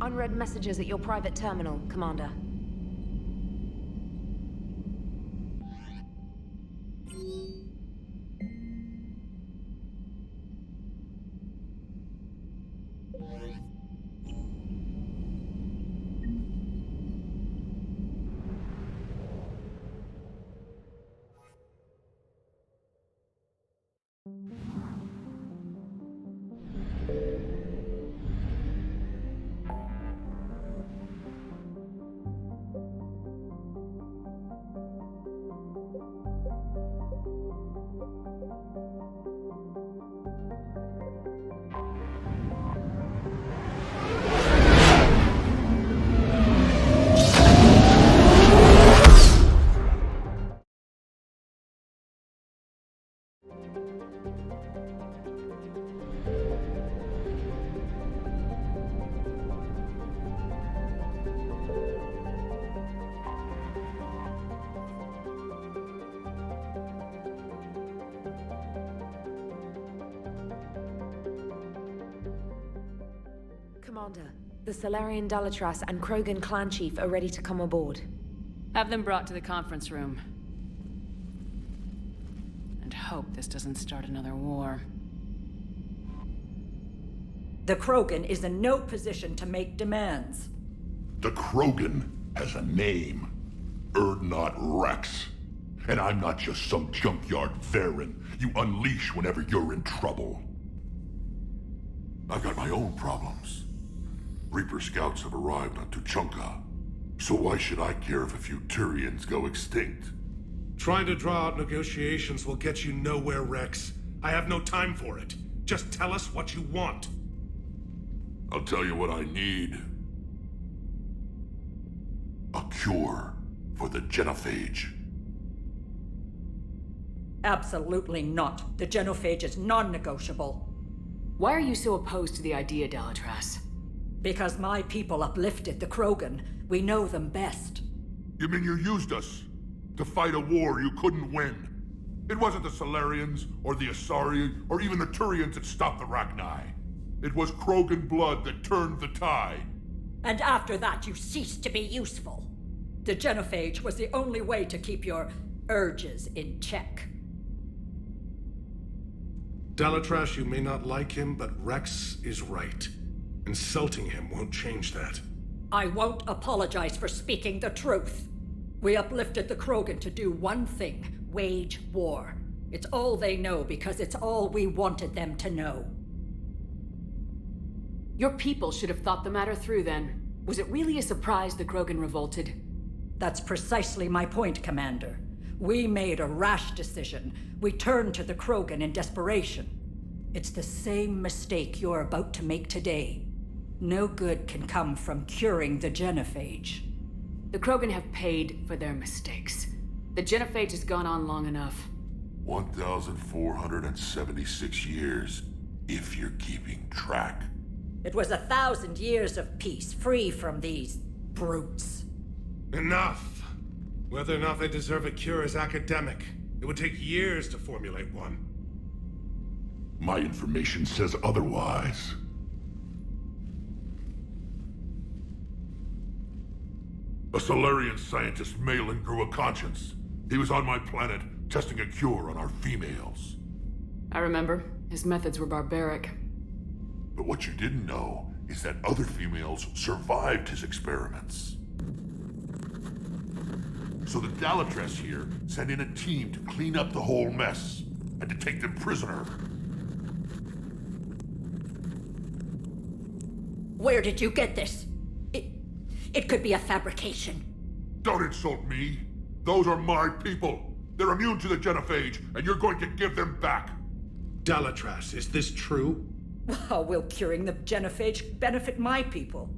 Unread messages at your private terminal, Commander. Commander, the Salarian Dalatras and Krogan clan chief are ready to come aboard. Have them brought to the conference room. And hope this doesn't start another war. The Krogan is in no position to make demands. The Krogan has a name. Urdnot Wrex. And I'm not just some junkyard Varen you unleash whenever you're in trouble. I've got my own problems. Reaper scouts have arrived on Tuchanka. So why should I care if a few Turians go extinct? Trying to draw out negotiations will get you nowhere, Wrex. I have no time for it. Just tell us what you want. I'll tell you what I need. A cure for the genophage. Absolutely not. The genophage is non-negotiable. Why are you so opposed to the idea, Dalatras? Because my people uplifted the Krogan. We know them best. You mean you used us to fight a war you couldn't win? It wasn't the Salarians, or the Asari, or even the Turians that stopped the Rachni. It was Krogan blood that turned the tide. And after that, you ceased to be useful. The genophage was the only way to keep your urges in check. Dalatras, you may not like him, but Wrex is right. Insulting him won't change that. I won't apologize for speaking the truth. We uplifted the Krogan to do one thing: wage war. It's all they know because it's all we wanted them to know. Your people should have thought the matter through then. Was it really a surprise the Krogan revolted? That's precisely my point, Commander. We made a rash decision. We turned to the Krogan in desperation. It's the same mistake you're about to make today. No good can come from curing the genophage. The Krogan have paid for their mistakes. The genophage has gone on long enough. 1,476 years, if you're keeping track. It was 1,000 years of peace, free from these brutes. Enough! Whether or not they deserve a cure is academic. It would take years to formulate one. My information says otherwise. A Salarian scientist, Mellin, grew a conscience. He was on my planet, testing a cure on our females. I remember. His methods were barbaric. But what you didn't know is that other females survived his experiments. So the Dalatras here sent in a team to clean up the whole mess, and to take them prisoner. Where did you get this? It could be a fabrication. Don't insult me. Those are my people. They're immune to the genophage, and you're going to give them back. Dalatras, is this true? How will curing the genophage benefit my people?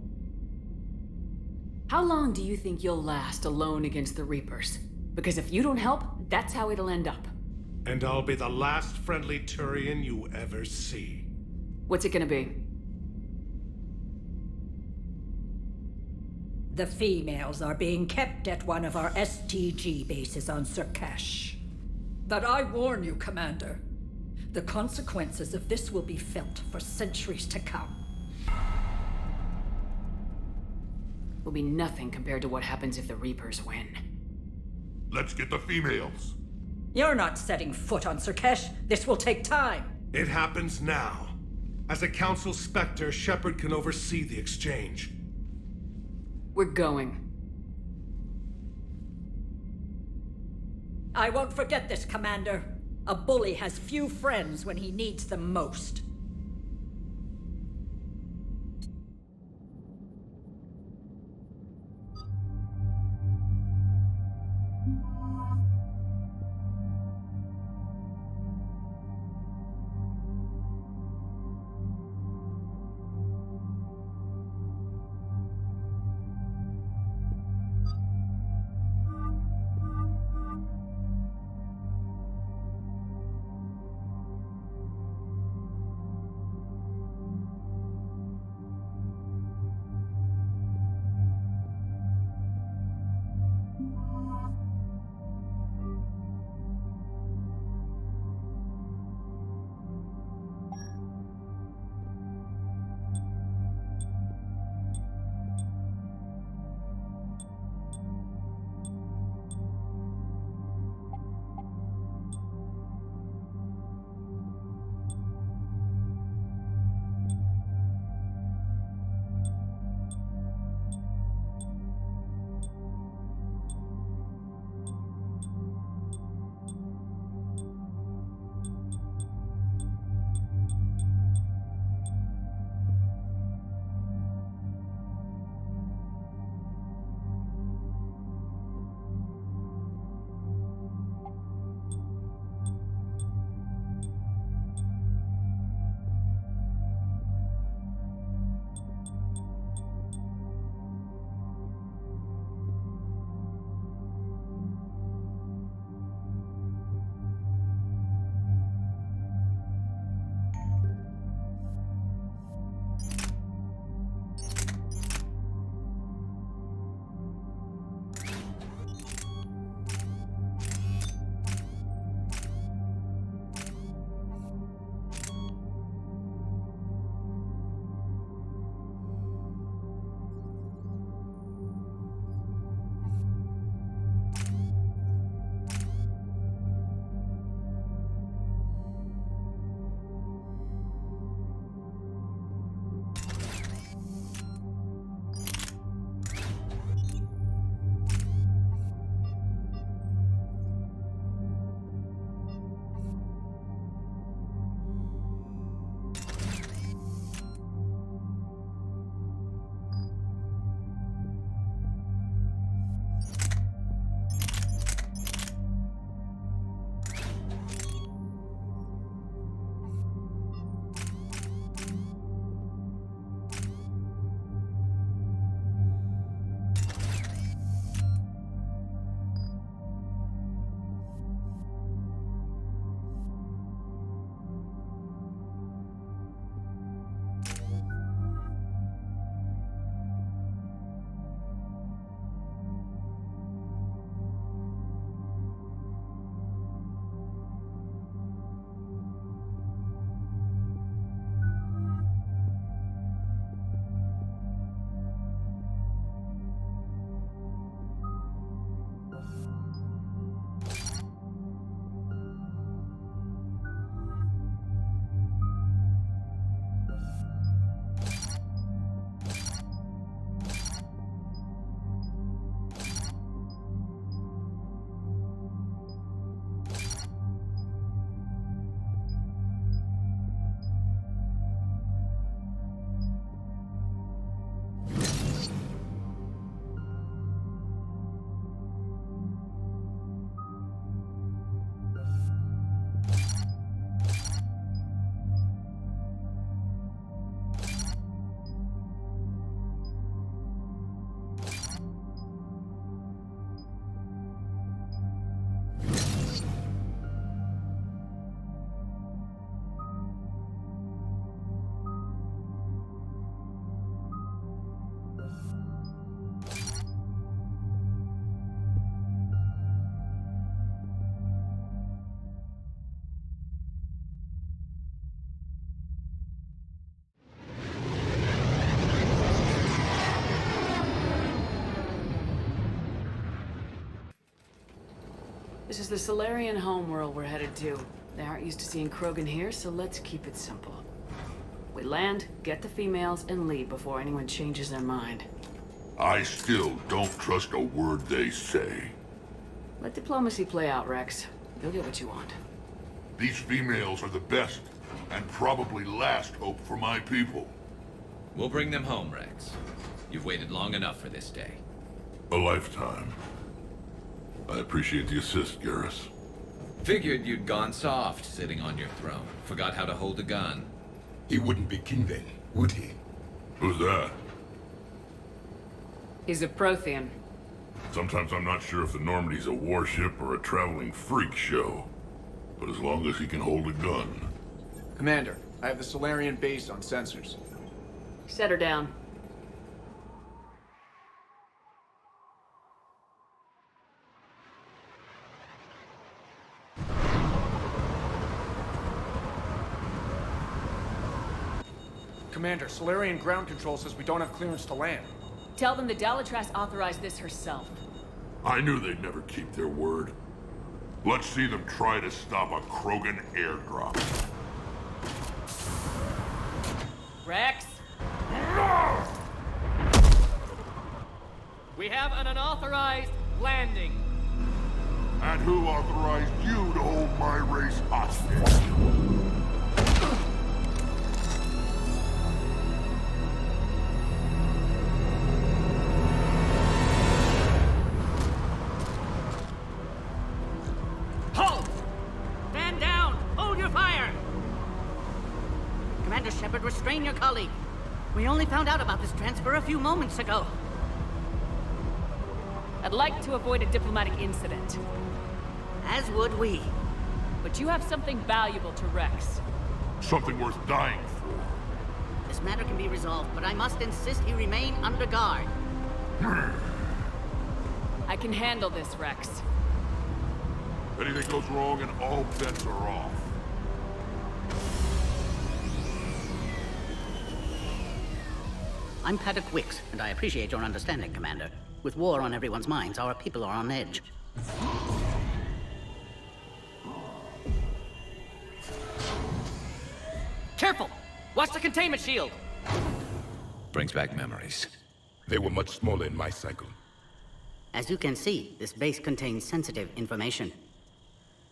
How long do you think you'll last alone against the Reapers? Because if you don't help, that's how it'll end up. And I'll be the last friendly Turian you ever see. What's it gonna be? The females are being kept at one of our STG bases on Sur'Kesh. But I warn you, Commander, the consequences of this will be felt for centuries to come. will be nothing compared to what happens if the Reapers win. Let's get the females. You're not setting foot on Sur'Kesh. This will take time. It happens now. As a Council Spectre, Shepard can oversee the exchange. We're going. I won't forget this, Commander. A bully has few friends when he needs them most. This is the Solarian homeworld we're headed to. They aren't used to seeing Krogan here, so let's keep it simple. We land, get the females, and leave before anyone changes their mind. I still don't trust a word they say. Let diplomacy play out, Wrex. You'll get what you want. These females are the best, and probably last hope for my people. We'll bring them home, Wrex. You've waited long enough for this day. A lifetime. I appreciate the assist, Garrus. Figured you'd gone soft sitting on your throne. Forgot how to hold a gun. He wouldn't be king then, would he? Who's that? He's a Prothean. Sometimes I'm not sure if the Normandy's a warship or a traveling freak show. But as long as he can hold a gun. Commander, I have the Solarian base on sensors. Set her down. Commander, Solarian ground control says we don't have clearance to land. Tell them the Dalitras authorized this herself. I knew they'd never keep their word. Let's see them try to stop a Krogan airdrop. Wrex! We have an unauthorized landing. And who authorized you to hold my race hostage? Halt! Stand down! Hold your fire! Commander Shepard, restrain your colleague. We only found out about this transfer a few moments ago. I'd like to avoid a diplomatic incident. As would we. But you have something valuable to Wrex. Something worth dying for. This matter can be resolved, but I must insist he remain under guard. I can handle this, Wrex. If anything goes wrong and all bets are off. I'm Paddock Wix, and I appreciate your understanding, Commander. With war on everyone's minds, our people are on edge. Careful! Watch the containment shield! Brings back memories. They were much smaller in my cycle. As you can see, this base contains sensitive information.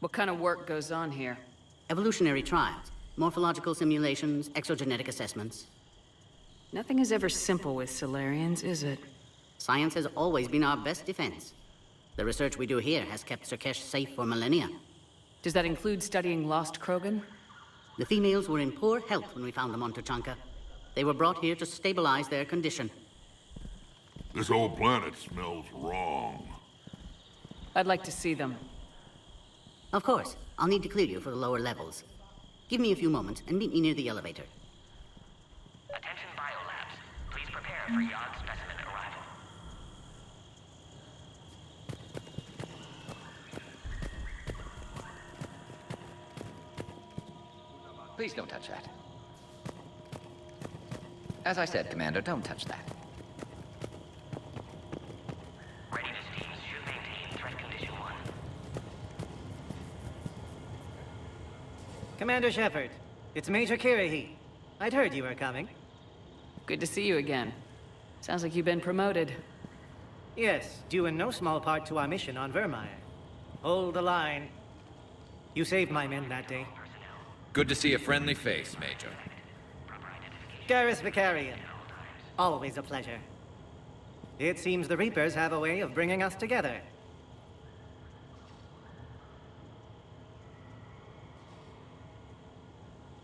What kind of work goes on here? Evolutionary trials, morphological simulations, exogenetic assessments. Nothing is ever simple with Solarians, is it? Science has always been our best defense. The research we do here has kept Sur'Kesh safe for millennia. Does that include studying lost Krogan? The females were in poor health when we found them on Tuchanka. They were brought here to stabilize their condition. This whole planet smells wrong. I'd like to see them. Of course, I'll need to clear you for the lower levels. Give me a few moments and meet me near the elevator. Attention biolabs. Please prepare for Yod specimen arrival. Please don't touch that. As I said, Commander, don't touch that. Readiness teams should maintain threat condition 1. Commander Shepard, it's Major Kirahi. I'd heard you were coming. Good to see you again. Sounds like you've been promoted. Yes, due in no small part to our mission on Vermeer. Hold the line. You saved my men that day. Good to see a friendly face, Major. Garrus Vicarian. Always a pleasure. It seems the Reapers have a way of bringing us together.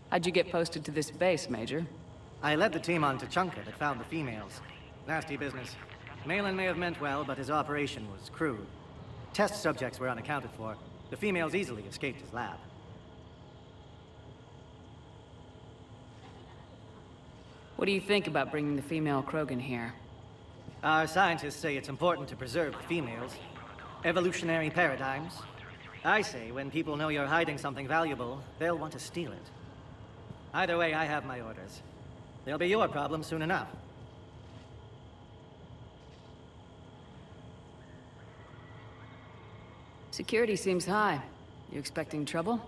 How'd you get posted to this base, Major? I led the team on Tuchanka that found the females. Nasty business. Mellin may have meant well, but his operation was crude. Test subjects were unaccounted for. The females easily escaped his lab. What do you think about bringing the female Krogan here? Our scientists say it's important to preserve the females. Evolutionary paradigms. I say when people know you're hiding something valuable, they'll want to steal it. Either way, I have my orders. They'll be your problem soon enough. Security seems high. You expecting trouble?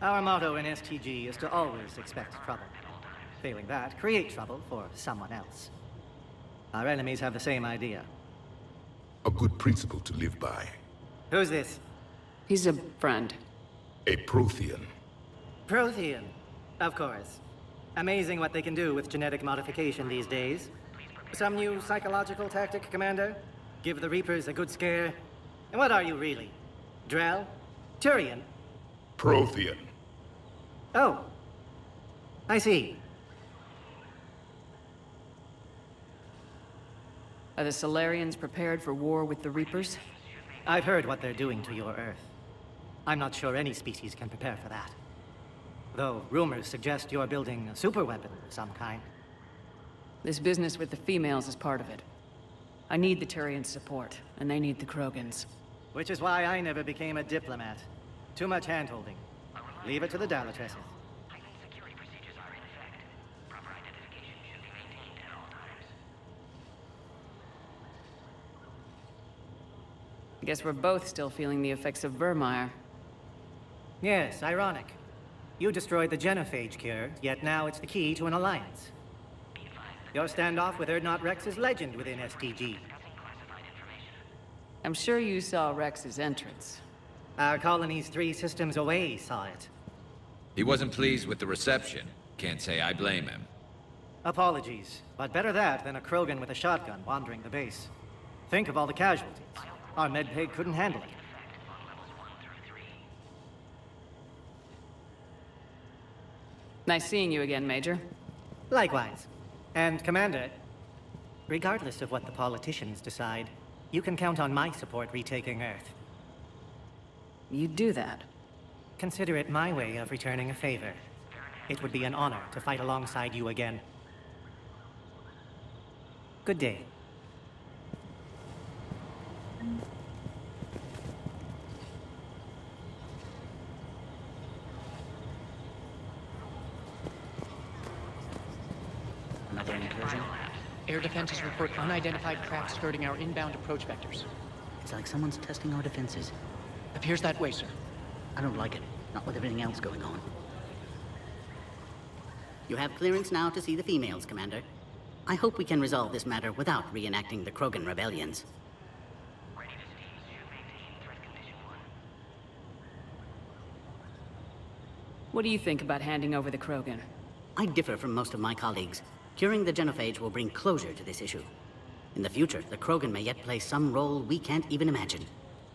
Our motto in STG is to always expect trouble. Failing that, create trouble for someone else. Our enemies have the same idea. A good principle to live by. Who's this? He's a friend. A Prothean. Prothean. Of course. Amazing what they can do with genetic modification these days. Some new psychological tactic, Commander? Give the Reapers a good scare? And what are you really? Drell? Turian? Prothean. Oh. I see. Are the Solarians prepared for war with the Reapers? I've heard what they're doing to your Earth. I'm not sure any species can prepare for that. Though rumors suggest you're building a superweapon of some kind. This business with the females is part of it. I need the Turians' support, and they need the Krogans. Which is why I never became a diplomat. Too much hand-holding. Leave it to the Dalatresses. I guess we're both still feeling the effects of Vermeer. Yes, ironic. You destroyed the genophage cure, yet now it's the key to an alliance. Your standoff with Wrex is legend within STG. I'm sure you saw Rex's entrance. Our colony's 3 systems away saw it. He wasn't pleased with the reception. Can't say I blame him. Apologies, but better that than a Krogan with a shotgun wandering the base. Think of all the casualties. Our medpay couldn't handle it. Nice seeing you again, Major. Likewise. And Commander, regardless of what the politicians decide, you can count on my support retaking Earth. You do that? Consider it my way of returning a favor. It would be an honor to fight alongside you again. Good day. Another incursion? Air defenses report unidentified craft skirting our inbound approach vectors. It's like someone's testing our defenses. Appears that way, sir. I don't like it. Not with everything else going on. You have clearance now to see the females, Commander. I hope we can resolve this matter without reenacting the Krogan rebellions. What do you think about handing over the Krogan? I differ from most of my colleagues. Curing the genophage will bring closure to this issue. In the future, the Krogan may yet play some role we can't even imagine.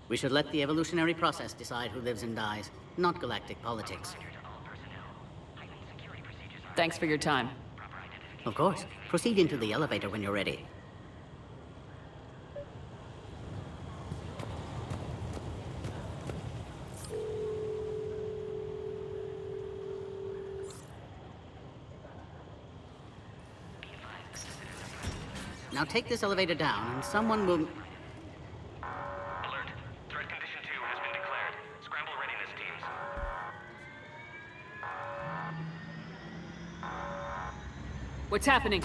We should let the evolutionary process decide who lives and dies, not galactic politics. Thanks for your time. Of course. Proceed into the elevator when you're ready. Now take this elevator down, and someone will... Alert. Threat condition 2 has been declared. Scramble readiness teams. What's happening?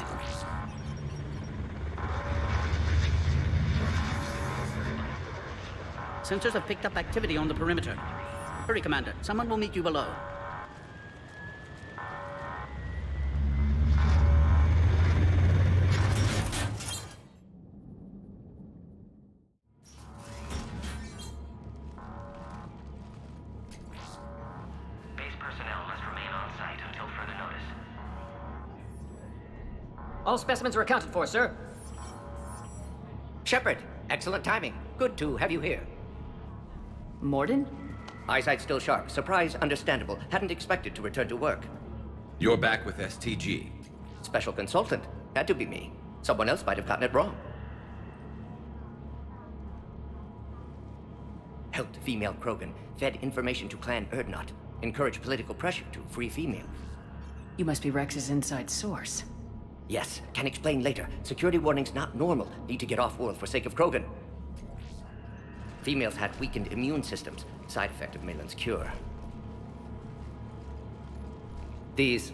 Sensors have picked up activity on the perimeter. Hurry, Commander. Someone will meet you below. All specimens are accounted for, sir. Shepard, excellent timing. Good to have you here. Mordin? Eyesight still sharp. Surprise understandable. Hadn't expected to return to work. You're back with STG. Special consultant. Had to be me. Someone else might have gotten it wrong. Helped female Krogan. Fed information to Clan Erdnot. Encouraged political pressure to free females. You must be Rex's inside source. Yes, can explain later. Security warnings not normal. Need to get off-world for sake of Krogan. Females had weakened immune systems. Side effect of Mellin's cure. These...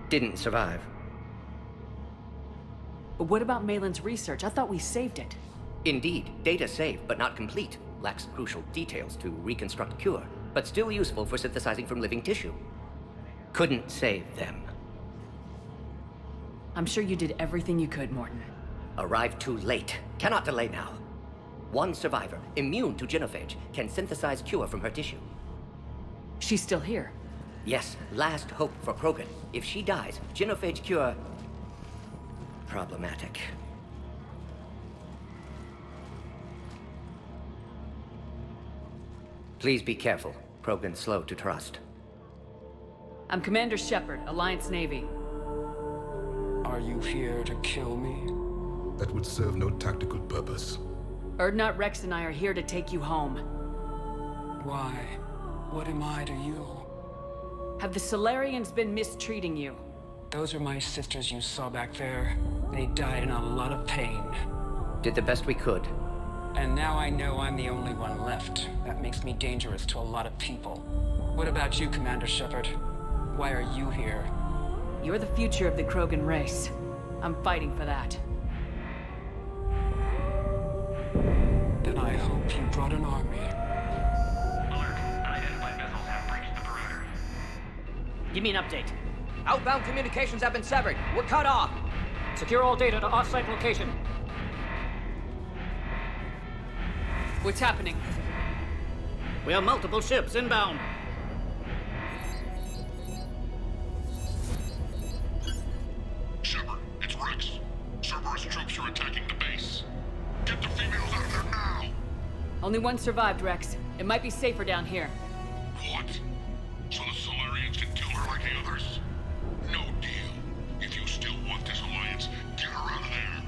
didn't survive. But what about Malin's research? I thought we saved it. Indeed. Data saved, but not complete. lacks crucial details to reconstruct cure, but still useful for synthesizing from living tissue. Couldn't save them. I'm sure you did everything you could, Mordin. Arrived too late. Cannot delay now. One survivor, immune to genophage, can synthesize cure from her tissue. She's still here. Yes, last hope for Krogan. If she dies, genophage cure... problematic. Please be careful. Krogan's slow to trust. I'm Commander Shepard, Alliance Navy. Are you here to kill me? That would serve no tactical purpose. Urdnot, Wrex, and I are here to take you home. Why? What am I to you? Have the Solarians been mistreating you? Those are my sisters you saw back there. They died in a lot of pain. Did the best we could. And now I know I'm the only one left. That makes me dangerous to a lot of people. What about you, Commander Shepard? Why are you here? You're the future of the Krogan race. I'm fighting for that. Then I hope you brought an army. Alert. Unidentified vessels have breached the perimeter. Give me an update. Outbound communications have been severed. We're cut off. Secure all data to off-site location. What's happening? We have multiple ships inbound. Shepard, it's Wrex. Cerberus troops are attacking the base. Get the females out of there now! Only one survived, Wrex. It might be safer down here. What? So the Solarians can kill her like the others? No deal. If you still want this alliance, get her out of there.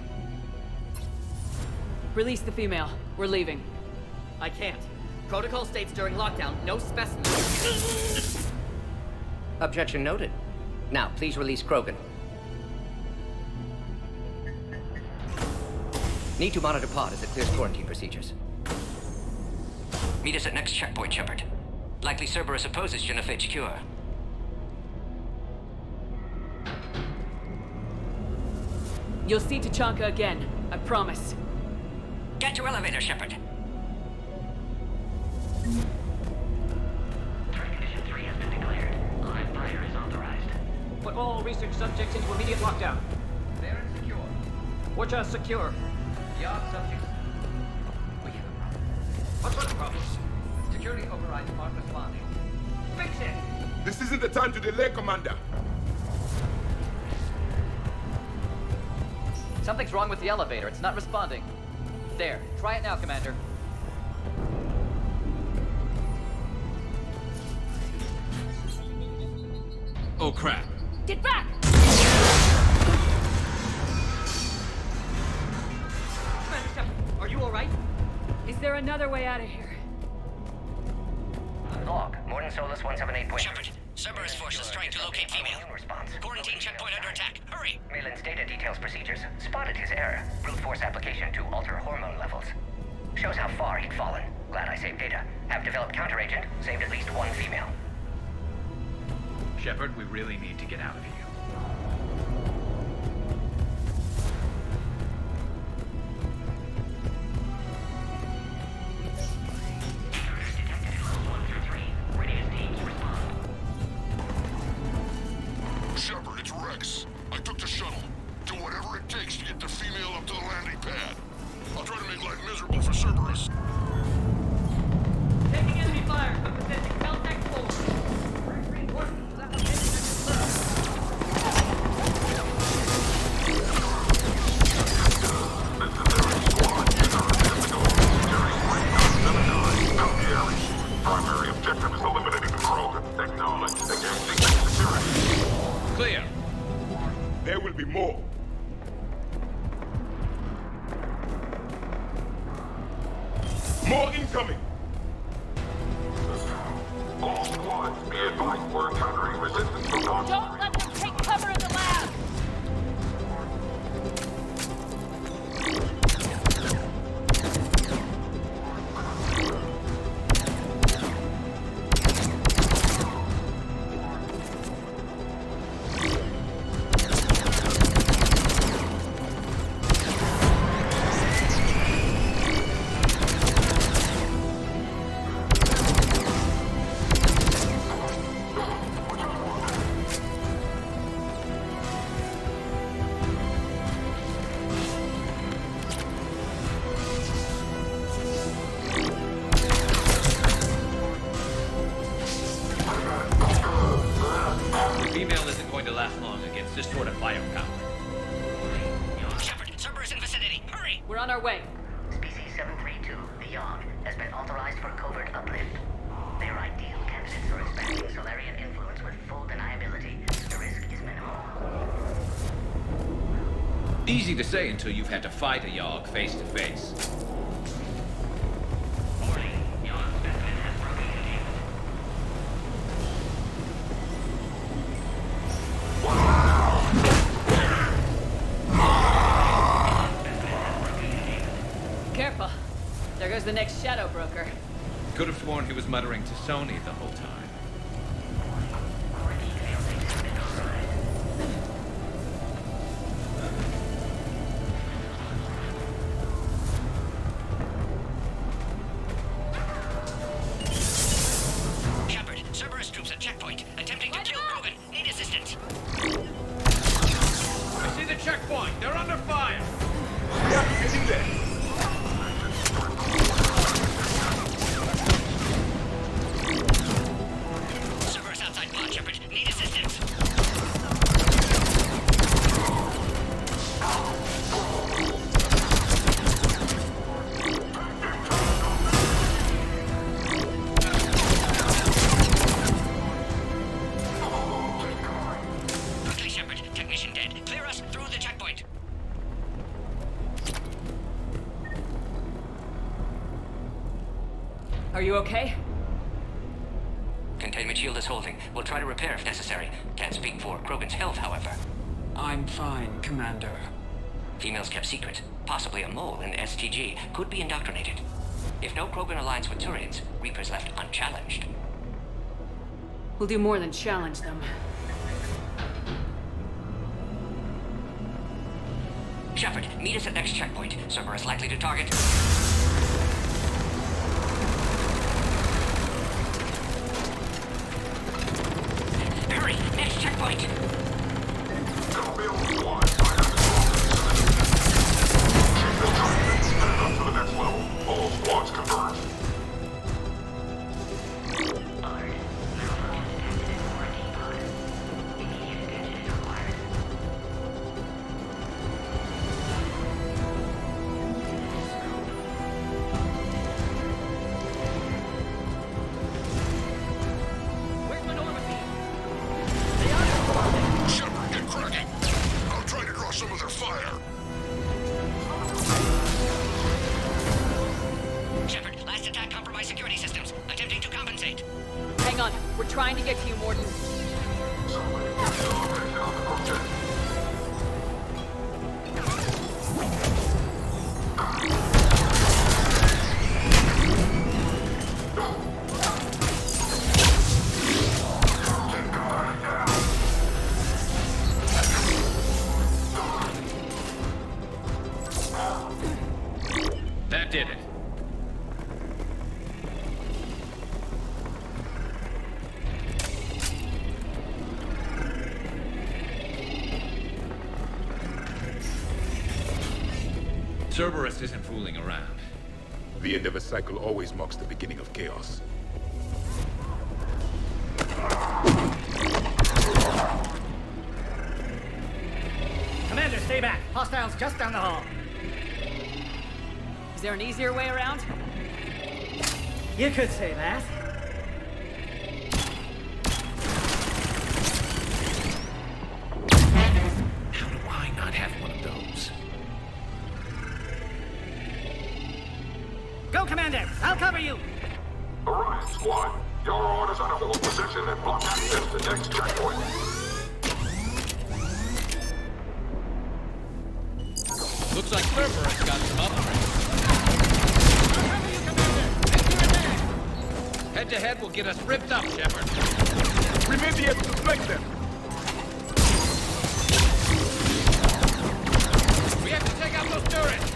Release the female. We're leaving. I can't. Protocol states during lockdown, no specimens. Objection noted. Now, please release Krogan. Need to monitor pod as it clears quarantine procedures. Meet us at next checkpoint, Shepard. Likely Cerberus opposes genophage cure. You'll see Tachanka again. I promise. Get to elevator, Shepard. Threat condition 3 has been declared. Live fire is authorized. Put all research subjects into immediate lockdown. They're insecure. Which are secure. Yard subjects. We have a problem. What sort of problem? Security overrides aren't responding. Fix it! This isn't the time to delay, Commander. Something's wrong with the elevator. It's not responding. There. Try it now, Commander. Oh, crap. Get back! Commander Shepard, are you alright? Is there another way out of here? Log. Mordin Solus 178. Shepard, Cerberus forces trying to locate female. Response. Quarantine checkpoint under attack. Hurry! Mellin's data details procedures. Spotted his error. Brute force application to alter hormone levels. Shows how far he'd fallen. Glad I saved data. Have developed counteragent. Saved at least one female. Shepard, we really need to get out of here. Shepard, it's Wrex. I took the shuttle. Do whatever it takes to get the female up to the landing pad. I'll try to make life miserable for Cerberus. Taking enemy fire. Presenting Caltech force. Reinforcements to that location are confirmed. Primary objective is eliminating the Krogan. Acknowledge. Engaging security. Clear. There will be more. More incoming! All squads, be advised we're encountering resistance from non- Don't let them take cover in the lab! We're on our way. Species 732, the Yog, has been authorized for covert uplift. They are ideal candidates for expanding Solarian influence with full deniability. The risk is minimal. Easy to say until you've had to fight a Yog face to face. Careful. There goes the next shadow broker. Could have sworn he was muttering to Sony the whole time. Shepard, Cerberus troops at checkpoint, attempting to kill Krogan. Need assistance. I see the checkpoint. They're under fire. Yeah, get in there. Cerberus outside pod, Shepard. Need assistance. Quickly, Shepard. Technician dead. Clear us through the checkpoint. Are you okay? Containment shield is holding. We'll try to repair if necessary. Can't speak for Krogan's health, however. I'm fine, Commander. Females kept secret. Possibly a mole in the STG. Could be indoctrinated. If no Krogan aligns with Turians, Reapers left unchallenged. We'll do more than challenge them. Shepard, meet us at next checkpoint. Cerberus likely to target. Hurry! Next checkpoint! All squads converged. Shepard, get cracking. I'll try to draw some of their fire. Shepard, last attack compromised security systems. Attempting to compensate. Hang on. We're trying to get to you, Mordin. That did it. Cerberus isn't fooling around. The end of a cycle always marks the beginning of chaos. Commander, stay back. Hostiles just down the hall. Is there an easier way around? You could say that. How do I not have one of those? Go, Commander! I'll cover you! Alright, squad. Your orders are to hold position and block access to next checkpoint. Looks like Cerberus got some upgrades. Head to head will get us ripped up, Shepard. We may be able to flank them. We have to take out those turrets.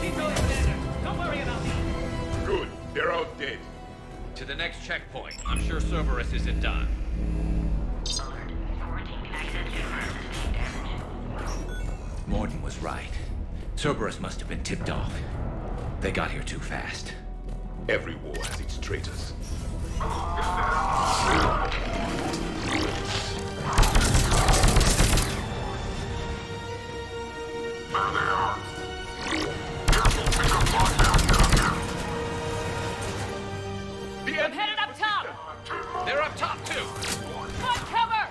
Keep going, Commander. Don't worry about me. Good. They're all dead. To the next checkpoint. I'm sure Cerberus isn't done. Mordin was right. Cerberus must have been tipped off. They got here too fast. Every war has its traitors. I'm headed up top! They're up top, too! Front cover!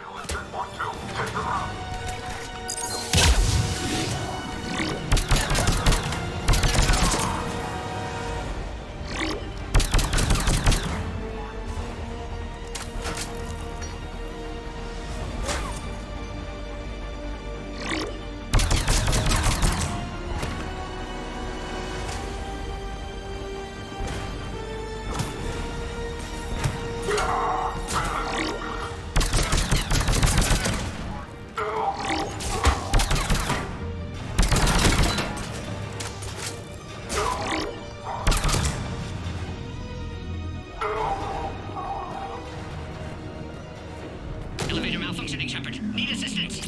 Elevator malfunctioning, Shepard. Need assistance.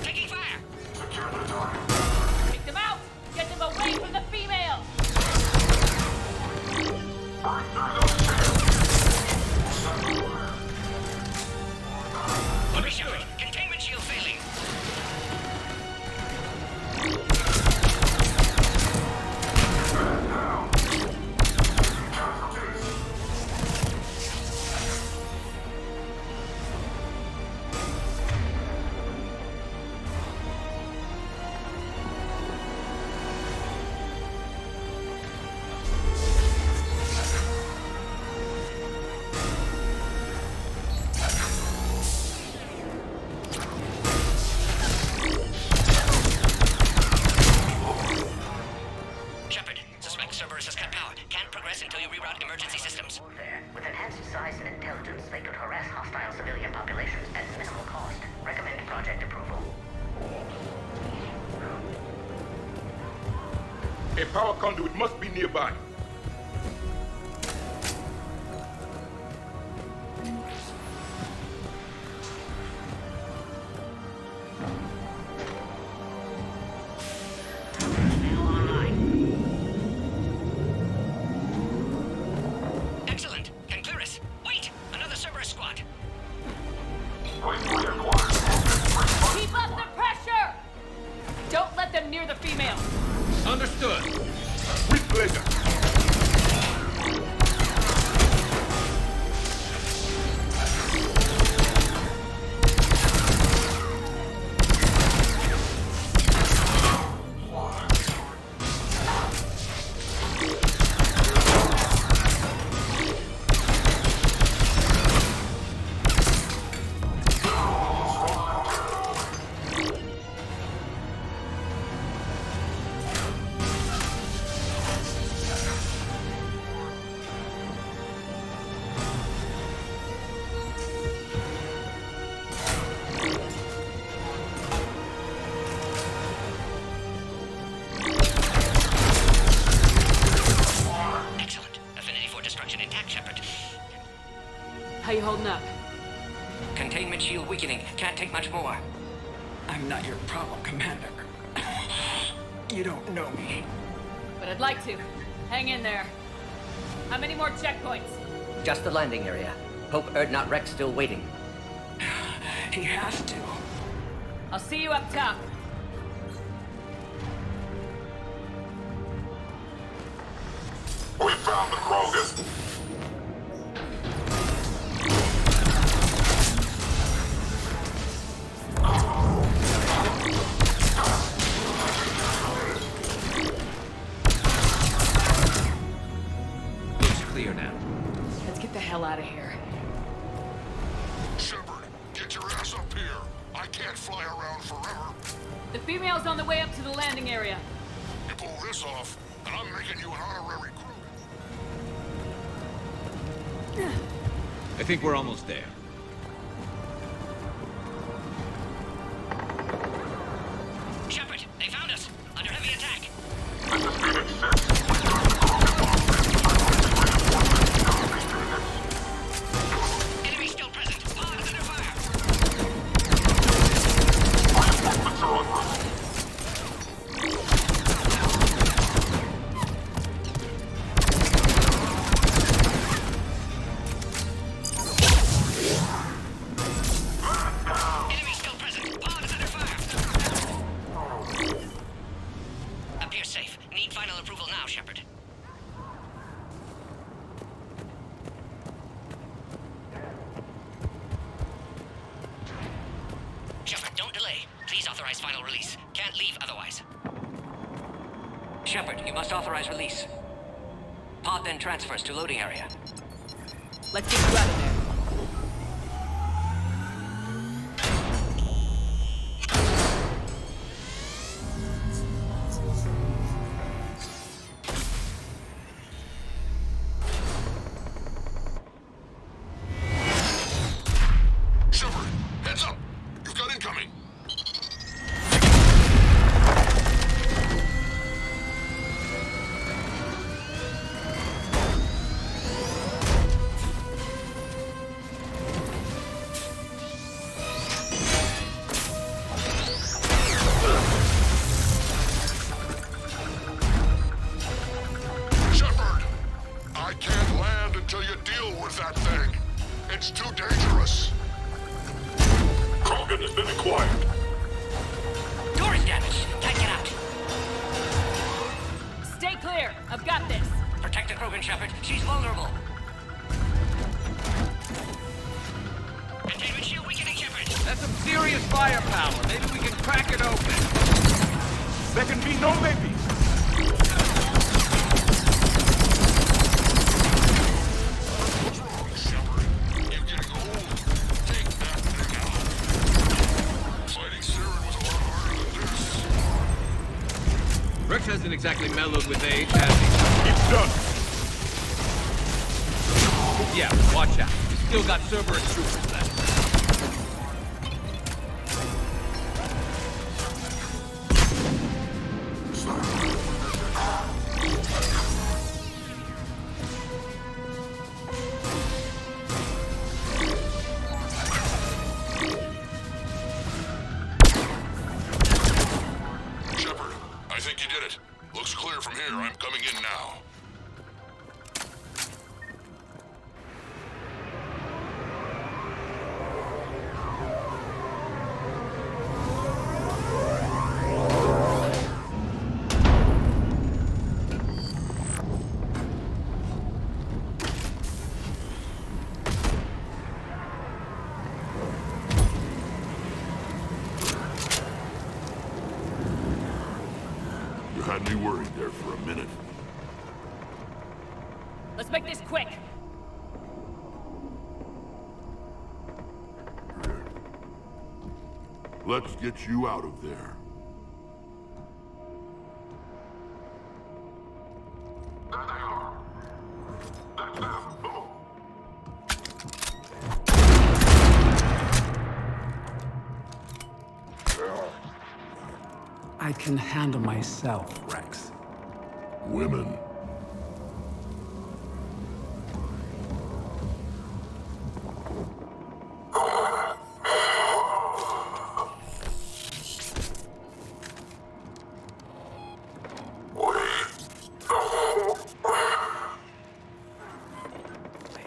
Taking fire. Take them out! Get them away from the female! Hurry, Shepard. Containment shield failing. Shepard, suspect Cerberus has cut power. Can't progress until you reroute emergency systems. There. With enhanced size and intelligence, they could harass hostile civilian populations at minimal cost. Recommend project approval. A power conduit must be nearby. Excellent. Can clear us. Wait! Another Cerberus squad. Keep up the pressure! Don't let them near the female! Understood. With pleasure. Excellent. Affinity for destruction intact, Shepard. How you holding up? Containment shield weakening. Can't take much more. I'm not your problem, Commander. You don't know me. But I'd like to. Hang in there. How many more checkpoints? Just the landing area. Hope not Wrex still waiting. He has to. I'll see you up top. We found the Krogan. Looks clear now. Let's get the hell out of here. Shepard, get your ass up here. I can't fly around forever. The female's on the way up to the landing area. You pull this off, and I'm making you an honorary crew. I think we're almost there. Shepard, they found us. Under heavy attack. release. Can't leave otherwise. Shepard, you must authorize release. Pod then transfers to loading area. Let's get you out of there. Shepard, heads up! You've got incoming! Shepard! I can't land until you deal with that thing. It's too dangerous. Krogan has been acquired. Door is damaged. Can't get out. Stay clear. I've got this. Protect the Krogan, Shepard. She's vulnerable. Containment shield weakening, Shepard. That's some serious firepower. Maybe we can crack it open. There can be no maybe. What's wrong, Shepard? You're getting old. Take that thing out. Fighting Saren was a lot harder than this. Wrex hasn't exactly mellowed with age, has he? It's done. Yeah, but watch out. He's still got Cerberus troopers left. Shepard, I think you did it. Looks clear from here. I'm coming in now. You had me worried there for a minute. Let's make this quick. Let's get you out of there. There they are. That's them. Boom. I can handle myself, Wrex. Women.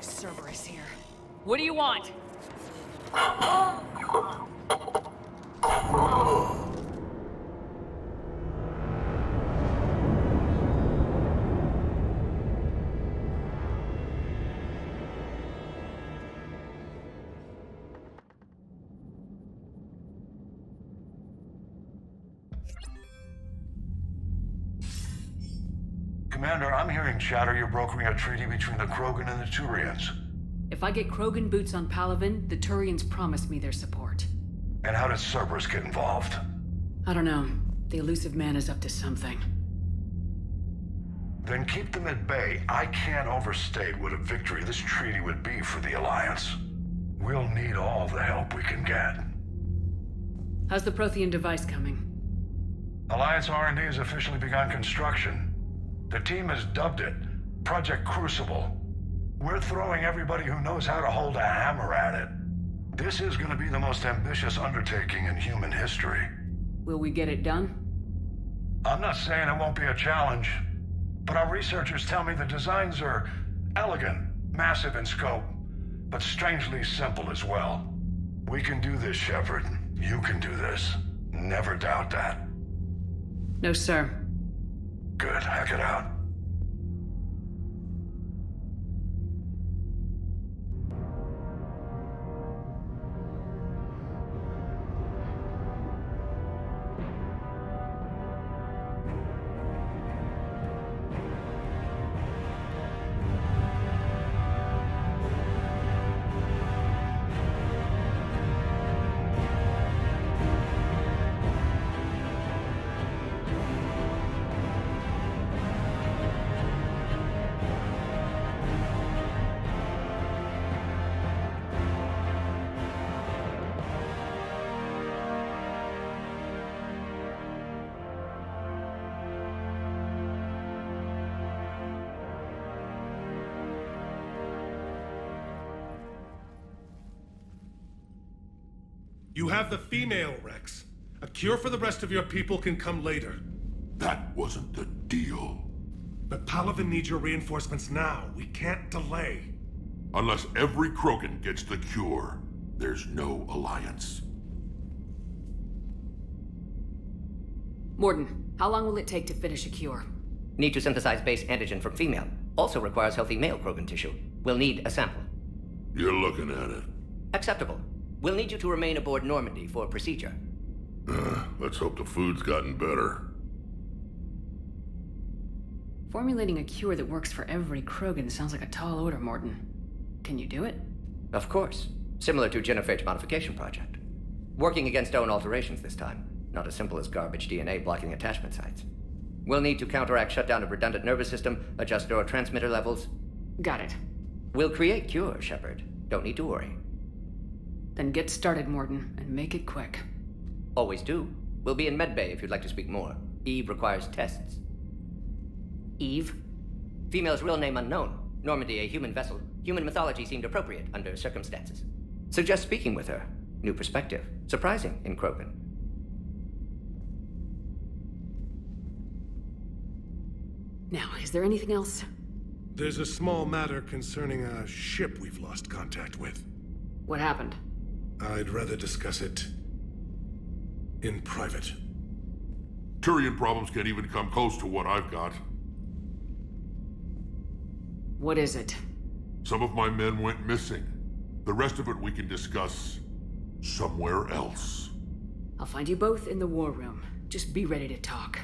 Cerberus here. What do you want? Commander, I'm hearing chatter you're brokering a treaty between the Krogan and the Turians. If I get Krogan boots on Palaven, the Turians promise me their support. And how does Cerberus get involved? I don't know. The elusive man is up to something. Then keep them at bay. I can't overstate what a victory this treaty would be for the Alliance. We'll need all the help we can get. How's the Prothean device coming? Alliance R&D has officially begun construction. The team has dubbed it Project Crucible. We're throwing everybody who knows how to hold a hammer at it. This is going to be the most ambitious undertaking in human history. Will we get it done? I'm not saying it won't be a challenge, but our researchers tell me the designs are elegant, massive in scope, but strangely simple as well. We can do this, Shepard. You can do this. Never doubt that. No, sir. Good. Hack it out. You have the female, Wrex. A cure for the rest of your people can come later. That wasn't the deal. But Palaven needs your reinforcements now. We can't delay. Unless every Krogan gets the cure, there's no alliance. Mordin, how long will it take to finish a cure? Need to synthesize base antigen from female. Also requires healthy male Krogan tissue. We'll need a sample. You're looking at it. Acceptable. We'll need you to remain aboard Normandy for procedure. Let's hope the food's gotten better. Formulating a cure that works for every Krogan sounds like a tall order, Mordin. Can you do it? Of course. Similar to Genophage Modification Project. Working against own alterations this time. Not as simple as garbage DNA blocking attachment sites. We'll need to counteract shutdown of redundant nervous system, adjust neurotransmitter levels. Got it. We'll create cure, Shepard. Don't need to worry. Then get started, Mordin, and make it quick. Always do. We'll be in medbay if you'd like to speak more. Eve requires tests. Eve? Female's real name unknown. Normandy a human vessel. Human mythology seemed appropriate under circumstances. Suggest speaking with her. New perspective. Surprising in Krogan. Now, is there anything else? There's a small matter concerning a ship we've lost contact with. What happened? I'd rather discuss it in private. Turian problems can't even come close to what I've got. What is it? Some of my men went missing. The rest of it we can discuss somewhere else. I'll find you both in the war room. Just be ready to talk.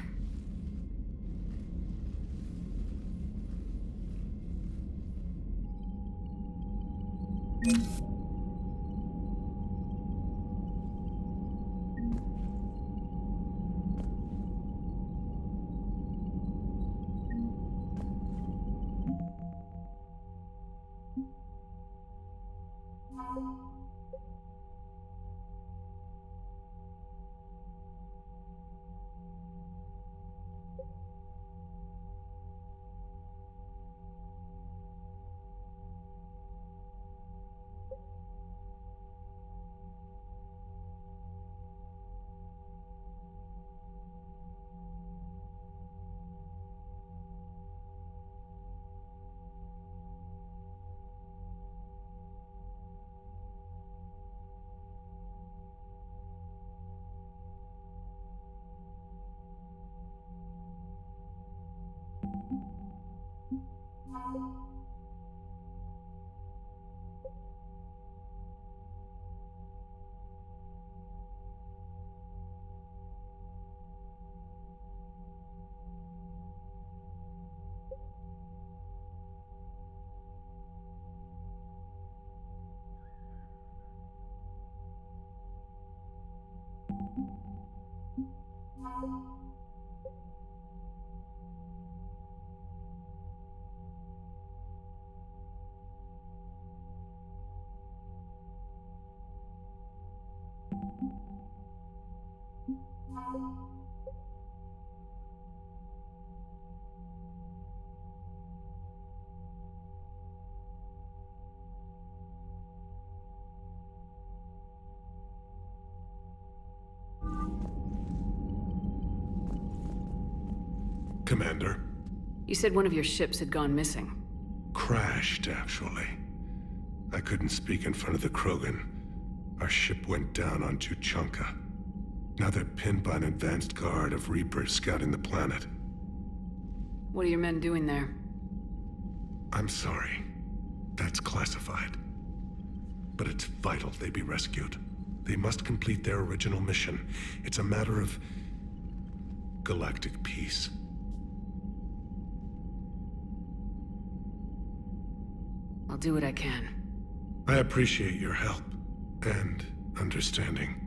Commander. You said one of your ships had gone missing. Crashed, actually. I couldn't speak in front of the Krogan. Our ship went down on Tuchanka. Now they're pinned by an advanced guard of Reapers scouting the planet. What are your men doing there? I'm sorry. That's classified. But it's vital they be rescued. They must complete their original mission. It's a matter of galactic peace. I'll do what I can. I appreciate your help and understanding.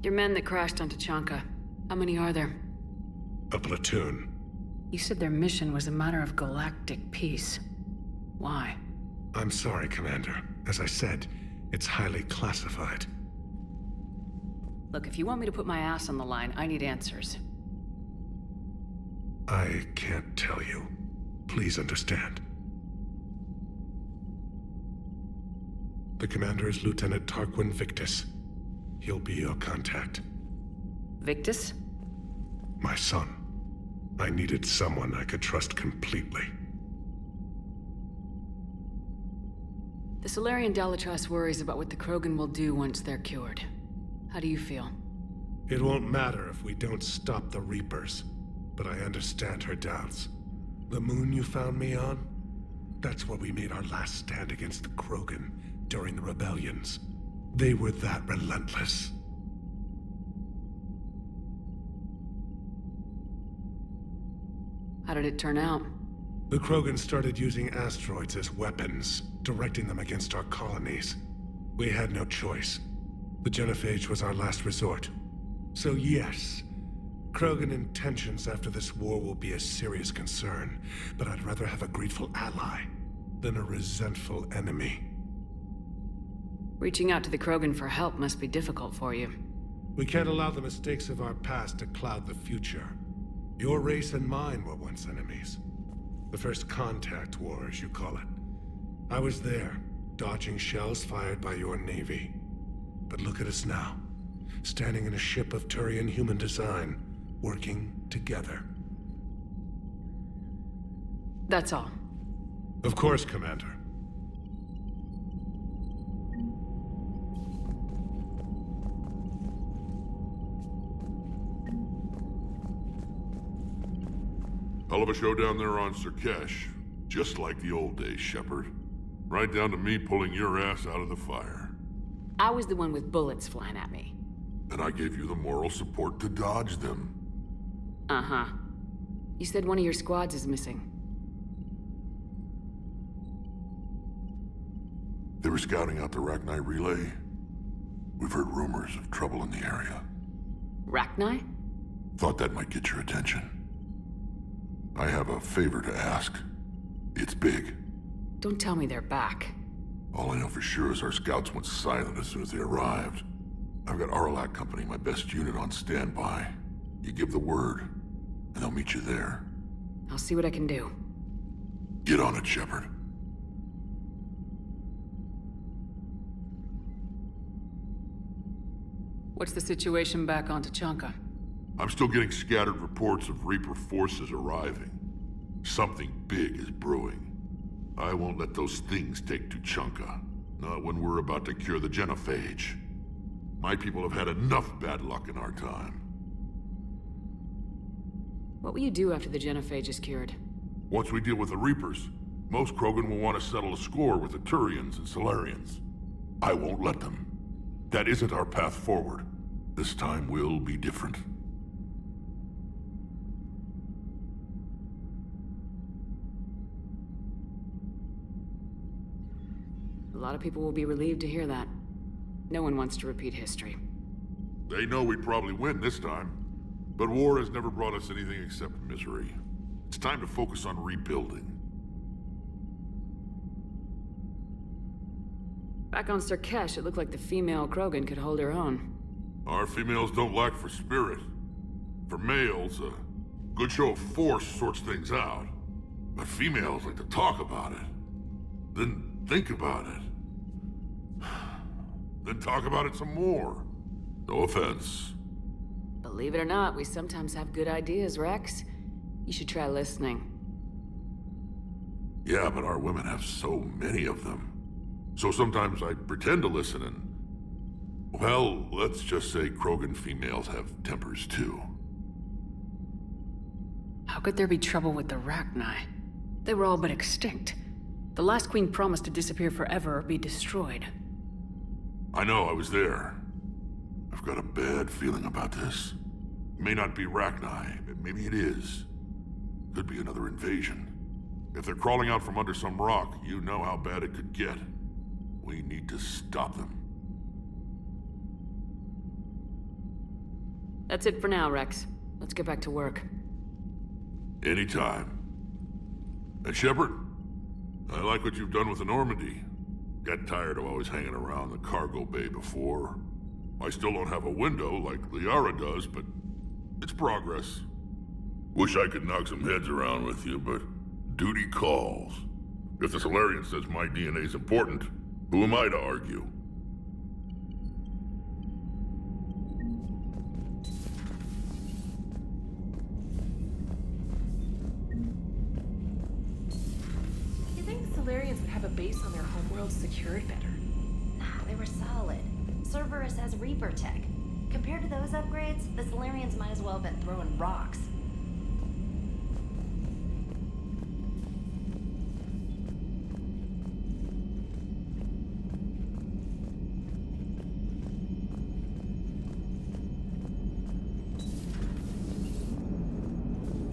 Your men that crashed onto Tuchanka, how many are there? A platoon. You said their mission was a matter of galactic peace. Why? I'm sorry, Commander. As I said, it's highly classified. Look, if you want me to put my ass on the line, I need answers. I can't tell you. Please understand. The commander is Lieutenant Tarquin Victus. He'll be your contact. Victus? My son. I needed someone I could trust completely. The Salarian Dalatrass worries about what the Krogan will do once they're cured. How do you feel? It won't matter if we don't stop the Reapers, but I understand her doubts. The moon you found me on? That's where we made our last stand against the Krogan during the rebellions. They were that relentless. How did it turn out? The Krogan started using asteroids as weapons, directing them against our colonies. We had no choice. The Genophage was our last resort. So yes, Krogan intentions after this war will be a serious concern, but I'd rather have a grateful ally than a resentful enemy. Reaching out to the Krogan for help must be difficult for you. We can't allow the mistakes of our past to cloud the future. Your race and mine were once enemies. The first contact war, as you call it. I was there, dodging shells fired by your navy. But look at us now, standing in a ship of Turian human design, working together. That's all. Of course, Commander. Hell of a show down there on Sur'Kesh. Just like the old days, Shepard. Right down to me pulling your ass out of the fire. I was the one with bullets flying at me. And I gave you the moral support to dodge them. Uh-huh. You said one of your squads is missing. They were scouting out the Rachni relay. We've heard rumors of trouble in the area. Rachni? Thought that might get your attention. I have a favor to ask. It's big. Don't tell me they're back. All I know for sure is our scouts went silent as soon as they arrived. I've got Arlac Company, my best unit, on standby. You give the word, and they'll meet you there. I'll see what I can do. Get on it, Shepard. What's the situation back on Tuchanka? I'm still getting scattered reports of Reaper forces arriving. Something big is brewing. I won't let those things take Tuchanka. Not when we're about to cure the Genophage. My people have had enough bad luck in our time. What will you do after the Genophage is cured? Once we deal with the Reapers, most Krogan will want to settle a score with the Turians and Solarians. I won't let them. That isn't our path forward. This time will be different. A lot of people will be relieved to hear that. No one wants to repeat history. They know we'd probably win this time. But war has never brought us anything except misery. It's time to focus on rebuilding. Back on Sur'Kesh, it looked like the female Krogan could hold her own. Our females don't lack for spirit. For males, a good show of force sorts things out. But females like to talk about it. Then think about it. Then talk about it some more. No offense. Believe it or not, we sometimes have good ideas, Wrex. You should try listening. Yeah, but our women have so many of them. So sometimes I pretend to listen and... Well, let's just say Krogan females have tempers too. How could there be trouble with the Rachni? They were all but extinct. The last queen promised to disappear forever or be destroyed. I know, I was there. I've got a bad feeling about this. It may not be Rachni, but maybe it is. Could be another invasion. If they're crawling out from under some rock, you know how bad it could get. We need to stop them. That's it for now, Wrex. Let's get back to work. Anytime. And Shepard, I like what you've done with the Normandy. Got tired of always hanging around the cargo bay before. I still don't have a window like Liara does, but it's progress. Wish I could knock some heads around with you, but duty calls. If the Solarian says my DNA's important, who am I to argue? You think Solarians would have a base on their homeworld secured better? Nah, they were solid. Cerberus has Reaper tech. Compared to those upgrades, the Solarians might as well have been throwing rocks.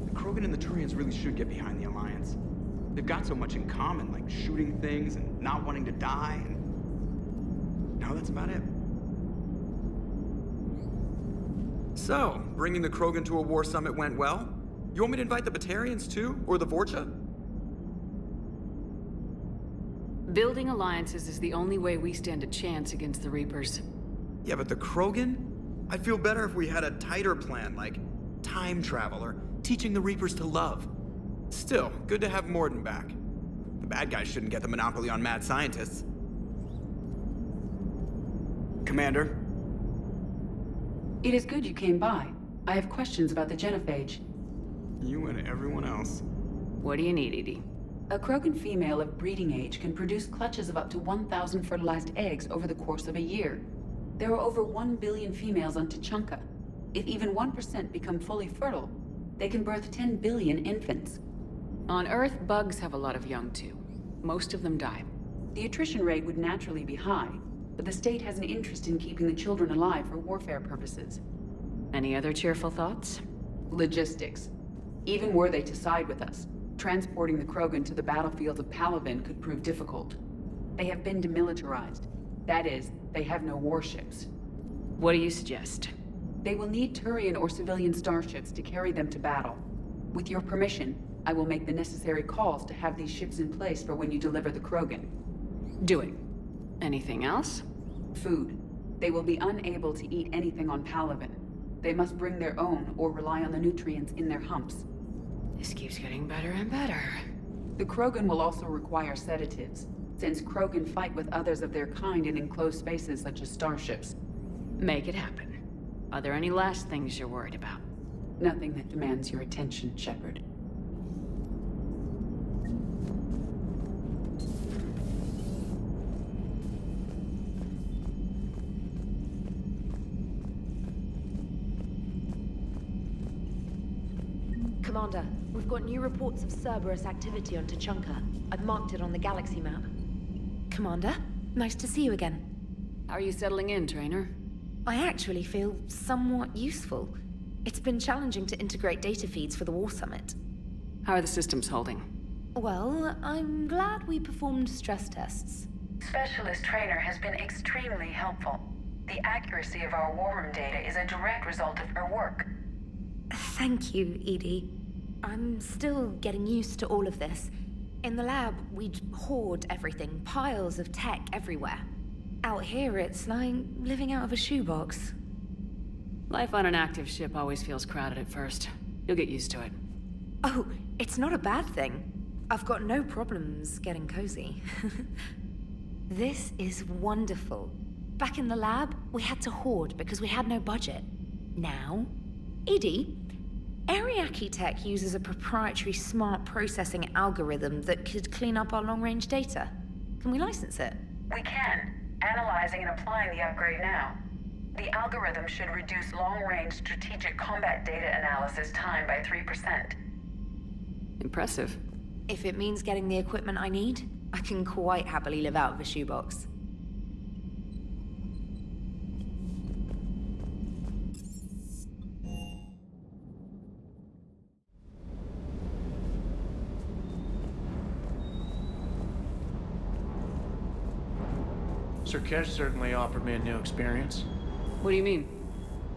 The Krogan and the Turians really should get behind the Alliance. They've got so much in common, like shooting things and not wanting to die, and now that's about it. So, bringing the Krogan to a war summit went well? You want me to invite the Batarians too? Or the Vorcha? Building alliances is the only way we stand a chance against the Reapers. Yeah, but the Krogan? I'd feel better if we had a tighter plan, like time travel or teaching the Reapers to love. Still, good to have Mordin back. The bad guys shouldn't get the monopoly on mad scientists. Commander? It is good you came by. I have questions about the genophage. You and everyone else. What do you need, Edie? A Krogan female of breeding age can produce clutches of up to 1,000 fertilized eggs over the course of a year. There are over 1 billion females on Tuchanka. If even 1% become fully fertile, they can birth 10 billion infants. On Earth, bugs have a lot of young too. Most of them die. The attrition rate would naturally be high, but the state has an interest in keeping the children alive for warfare purposes. Any other cheerful thoughts? Logistics. Even were they to side with us, transporting the Krogan to the battlefields of Palaven could prove difficult. They have been demilitarized. That is, they have no warships. What do you suggest? They will need Turian or civilian starships to carry them to battle. With your permission, I will make the necessary calls to have these ships in place for when you deliver the Krogan. Do it. Anything else? Food. They will be unable to eat anything on Palaven. They must bring their own or rely on the nutrients in their humps. This keeps getting better and better. The Krogan will also require sedatives, since Krogan fight with others of their kind in enclosed spaces such as starships. Make it happen. Are there any last things you're worried about? Nothing that demands your attention, Shepard. Commander, we've got new reports of Cerberus activity on Tuchanka. I've marked it on the galaxy map. Commander, nice to see you again. How are you settling in, Trainer? I actually feel somewhat useful. It's been challenging to integrate data feeds for the War Summit. How are the systems holding? Well, I'm glad we performed stress tests. Specialist Trainer has been extremely helpful. The accuracy of our war room data is a direct result of her work. Thank you, Edie. I'm still getting used to all of this. In the lab, we'd hoard everything, piles of tech everywhere. Out here, it's like living out of a shoebox. Life on an active ship always feels crowded at first. You'll get used to it. Oh, it's not a bad thing. I've got no problems getting cozy. This is wonderful. Back in the lab, we had to hoard because we had no budget. Now, Edie, Ariake Tech uses a proprietary smart processing algorithm that could clean up our long-range data. Can we license it? We can. Analyzing and applying the upgrade now. The algorithm should reduce long-range strategic combat data analysis time by 3%. Impressive. If it means getting the equipment I need, I can quite happily live out of a shoebox. Sur'Kesh certainly offered me a new experience. What do you mean?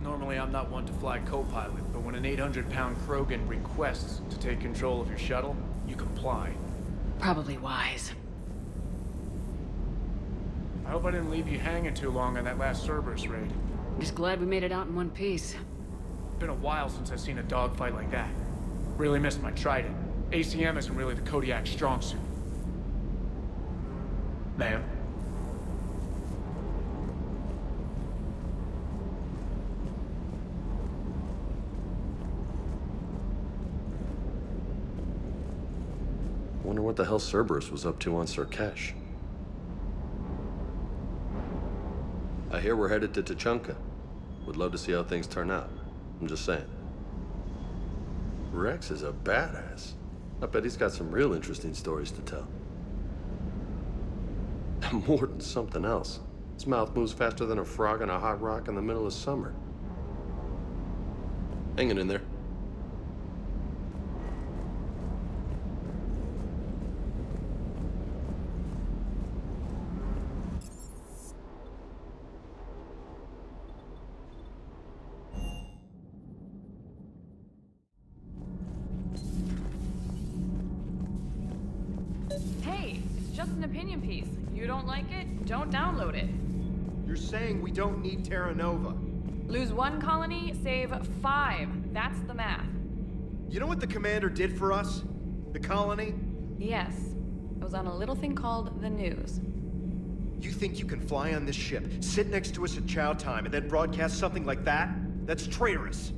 Normally I'm not one to fly co-pilot, but when an 800-pound Krogan requests to take control of your shuttle, you comply. Probably wise. I hope I didn't leave you hanging too long on that last Cerberus raid. I'm just glad we made it out in one piece. Been a while since I've seen a dogfight like that. Really missed my trident. ACM isn't really the Kodiak's strong suit. Ma'am? Wonder what the hell Cerberus was up to on Sur'Kesh. I hear we're headed to Tuchanka. Would love to see how things turn out. I'm just saying. Wrex is a badass. I bet he's got some real interesting stories to tell. Mordin's something else. His mouth moves faster than a frog on a hot rock in the middle of summer. Hanging in there. Hey, it's just an opinion piece. You don't like it? Don't download it. You're saying we don't need Terra Nova. Lose 1 colony, save 5. That's the math. You know what the commander did for us? The colony? Yes. It was on a little thing called the news. You think you can fly on this ship, sit next to us at chow time, and then broadcast something like that? That's traitorous.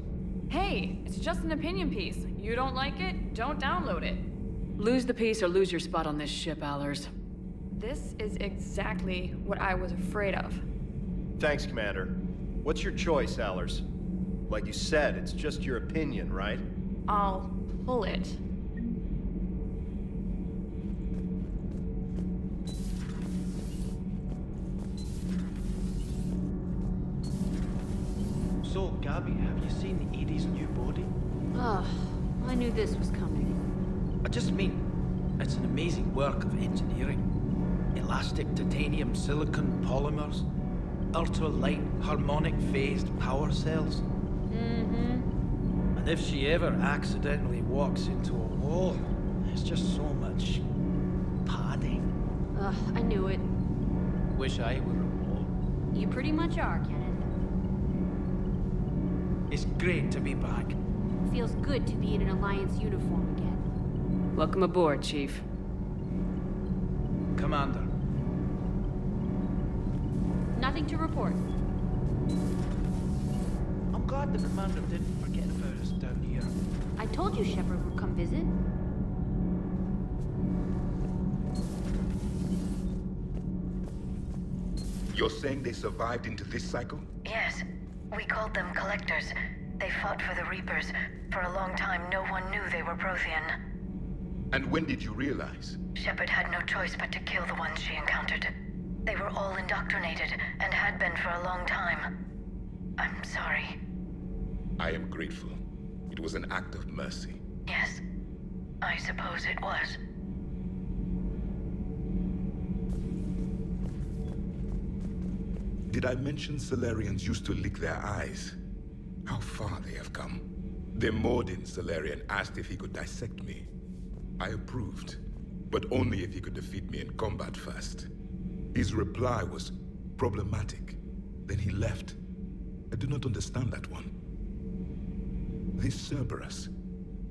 Hey, it's just an opinion piece. You don't like it? Don't download it. Lose the piece or lose your spot on this ship, Allers. This is exactly what I was afraid of. Thanks, Commander. What's your choice, Allers? Like you said, it's just your opinion, right? I'll pull it. So, Gabby, have you seen Edie's new body? Oh, I knew this was coming. I just mean, it's an amazing work of engineering. Elastic titanium silicon polymers, ultra-light harmonic phased power cells. Mm-hmm. And if she ever accidentally walks into a wall, there's just so much padding. Ugh, I knew it. Wish I were a wall. You pretty much are, Kenneth. It's great to be back. Feels good to be in an Alliance uniform again. Welcome aboard, Chief. Commander. Nothing to report. I'm glad the Commander didn't forget about us down here. I told you Shepard would come visit. You're saying they survived into this cycle? Yes. We called them Collectors. They fought for the Reapers. For a long time, no one knew they were Prothean. And when did you realize? Shepard had no choice but to kill the ones she encountered. They were all indoctrinated, and had been for a long time. I'm sorry. I am grateful. It was an act of mercy. Yes, I suppose it was. Did I mention Salarians used to lick their eyes? How far they have come. The Mordin Salarian asked if he could dissect me. I approved, but only if he could defeat me in combat first. His reply was problematic. Then he left. I do not understand that one. This Cerberus,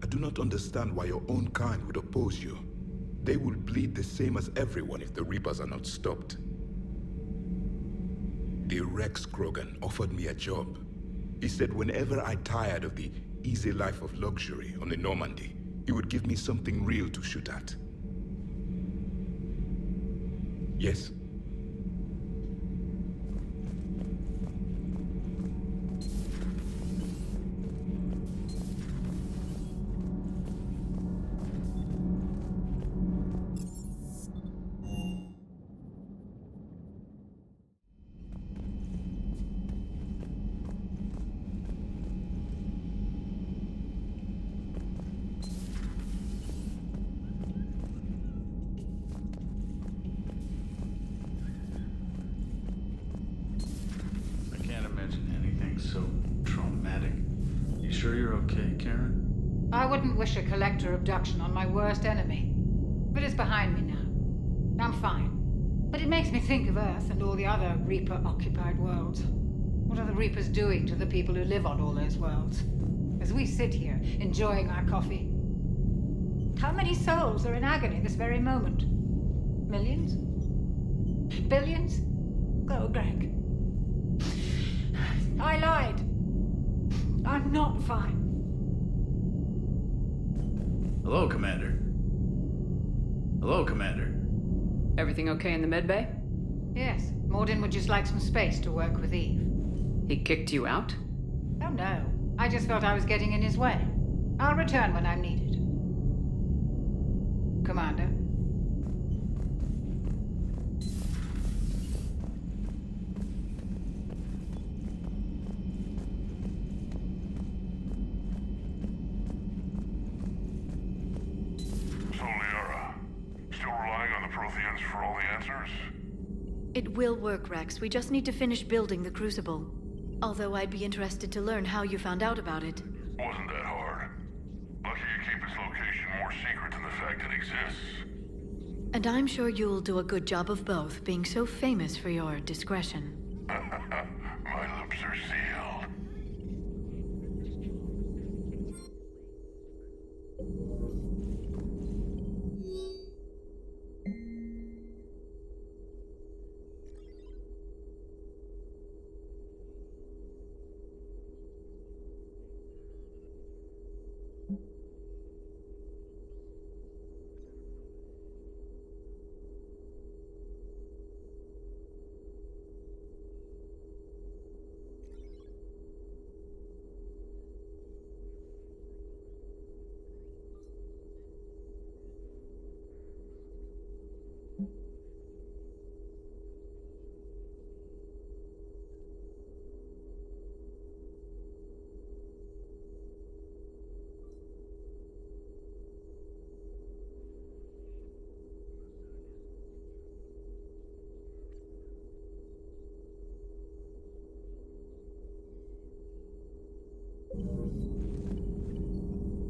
I do not understand why your own kind would oppose you. They will bleed the same as everyone if the Reapers are not stopped. The Wrex Krogan offered me a job. He said whenever I tired of the easy life of luxury on the Normandy, he would give me something real to shoot at. Yes? So traumatic. You sure you're okay, Karen? I wouldn't wish a collector abduction on my worst enemy. But it's behind me now. I'm fine. But it makes me think of Earth and all the other Reaper-occupied worlds. What are the Reapers doing to the people who live on all those worlds? as we sit here, enjoying our coffee. How many souls are in agony this very moment? Millions? Billions? Go, Greg. I lied. I'm not fine. Hello, Commander. Hello, Commander. Everything okay in the medbay? Yes, Mordin would just like some space to work with Eve. He kicked you out? Oh no, I just felt I was getting in his way. I'll return when I'm needed. Commander. It will work, Wrex. We just need to finish building the Crucible. Although I'd be interested to learn how you found out about it. Wasn't that hard. Lucky you keep its location more secret than the fact it exists. And I'm sure you'll do a good job of both, being so famous for your discretion. My lips are sealed.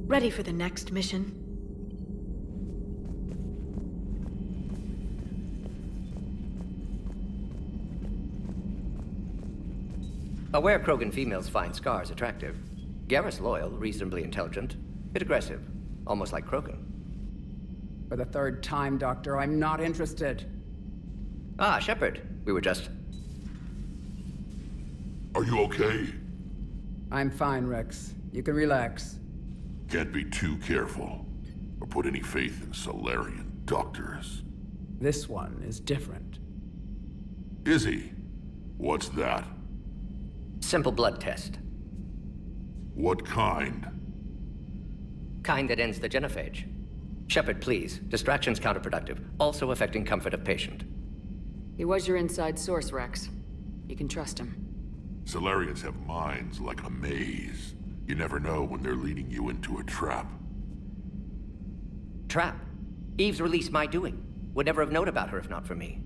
Ready for the next mission? Aware Krogan females find scars attractive. Garrus loyal, reasonably intelligent, bit aggressive, almost like Krogan. For the third time, Doctor, I'm not interested. Ah, Shepard. We were just... Are you okay? I'm fine, Wrex. You can relax. Can't be too careful, or put any faith in Solarian doctors. This one is different. Is he? What's that? Simple blood test. What kind? Kind that ends the genophage. Shepard, please. Distraction's counterproductive, also affecting comfort of patient. He was your inside source, Wrex. You can trust him. Solarians have minds like a maze. You never know when they're leading you into a trap. Trap? Eve's release my doing. Would never have known about her if not for me.